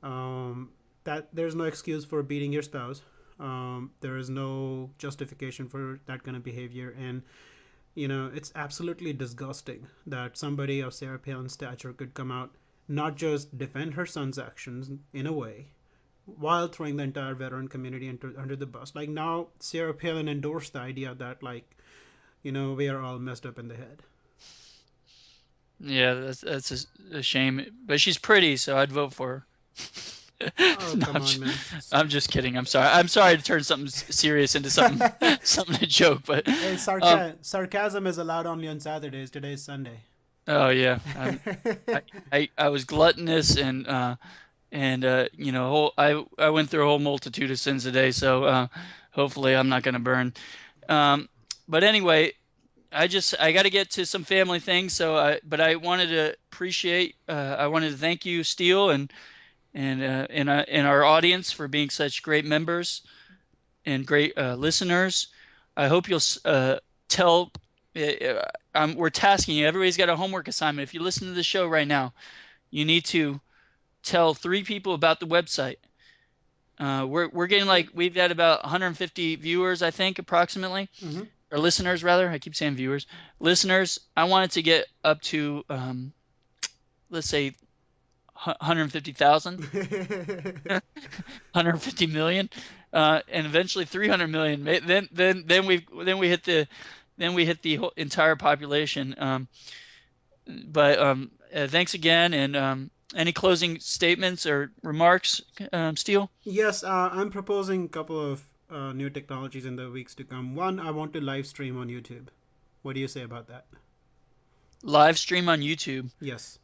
That there's no excuse for beating your spouse. There is no justification for that kind of behavior, and it's absolutely disgusting that somebody of Sarah Palin's stature could come out, not just defend her son's actions in a way, while throwing the entire veteran community under the bus. Like now, Sarah Palin endorsed the idea that we are all messed up in the head. Yeah, that's a shame. But she's pretty, so I'd vote for her. Oh, No, come on, man. I'm just kidding. I'm sorry. I'm sorry to turn something serious into something something to joke, but Hey, um, sarcasm is allowed only on Saturdays. Today's Sunday. oh yeah, I was gluttonous and I went through a whole multitude of sins today, so hopefully I'm not gonna burn. Um, but anyway, I got to get to some family things, but I wanted to I wanted to thank you, Steele, and our audience for being such great members and great listeners. I hope you'll tell. We're tasking you. Everybody's got a homework assignment. If you listen to the show right now, you need to tell 3 people about the website. We're getting we've got about 150 viewers, I think, approximately, Hmm. or listeners rather. I keep saying viewers. Listeners, I wanted to get up to let's say 150,000, 150 million, and eventually 300 million. Then we hit the whole entire population. But thanks again, and any closing statements or remarks, Steele? Yes, I'm proposing a couple of new technologies in the weeks to come. One, I want to live stream on YouTube. What do you say about that? Live stream on YouTube. Yes.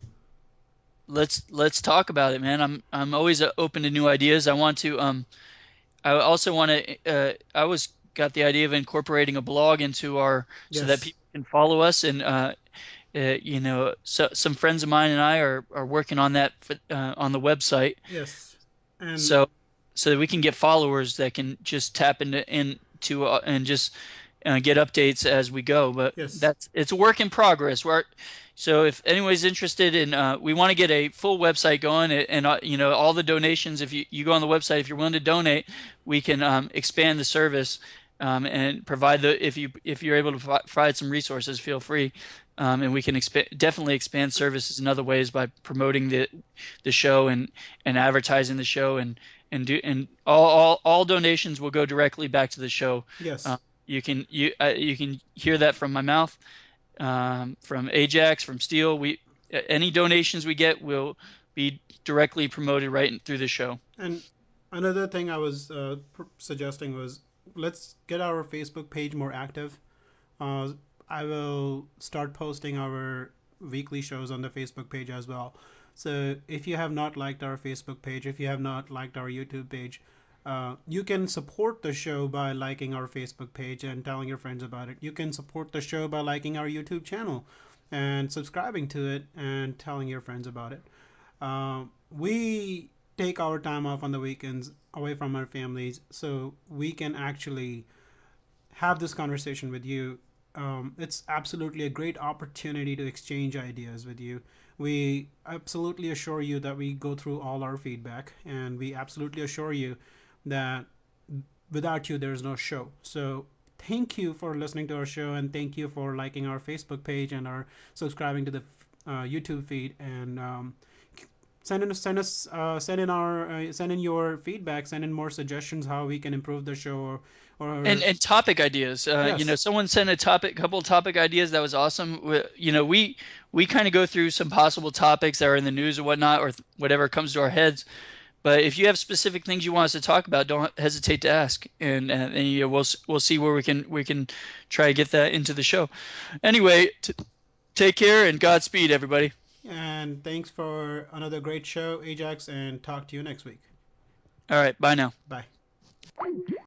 Let's talk about it, man. I'm always open to new ideas. I also want to I was got the idea of incorporating a blog into our so that Yes. people can follow us, and so some friends of mine and I are working on that on the website, Yes. And so that we can get followers that can just tap into and just get updates as we go. But yes. it's a work in progress. So if anybody's interested in, we want to get a full website going, and all the donations. If you go on the website, if you're willing to donate, we can expand the service, and provide if you're able to provide some resources, feel free, and we can definitely expand services in other ways by promoting the show and advertising the show, and all donations will go directly back to the show. Yes. Uh, you can hear that from my mouth, from Ajax, from Steele. Any donations we get will be directly promoted right through the show. And another thing I was suggesting was let's get our Facebook page more active. Uh, I will start posting our weekly shows on the Facebook page as well. So if you have not liked our Facebook page, if you have not liked our YouTube page, you can support the show by liking our Facebook page and telling your friends about it. You can support the show by liking our YouTube channel and subscribing to it and telling your friends about it. We take our time off on the weekends away from our families so we can actually have this conversation with you. It's absolutely a great opportunity to exchange ideas with you. We absolutely assure you that we go through all our feedback, and we absolutely assure you that without you, there's no show. So, thank you for listening to our show, and thank you for liking our Facebook page and our subscribing to the YouTube feed. And send in your feedback, send in more suggestions how we can improve the show, or And topic ideas. yes. Someone sent a couple topic ideas that was awesome. We kind of go through some possible topics that are in the news or whatnot, or whatever comes to our heads. But if you have specific things you want us to talk about, don't hesitate to ask, and we'll see where we can try to get that into the show. Anyway, take care and Godspeed, everybody. And thanks for another great show, Ajax, and talk to you next week. All right, bye now. Bye.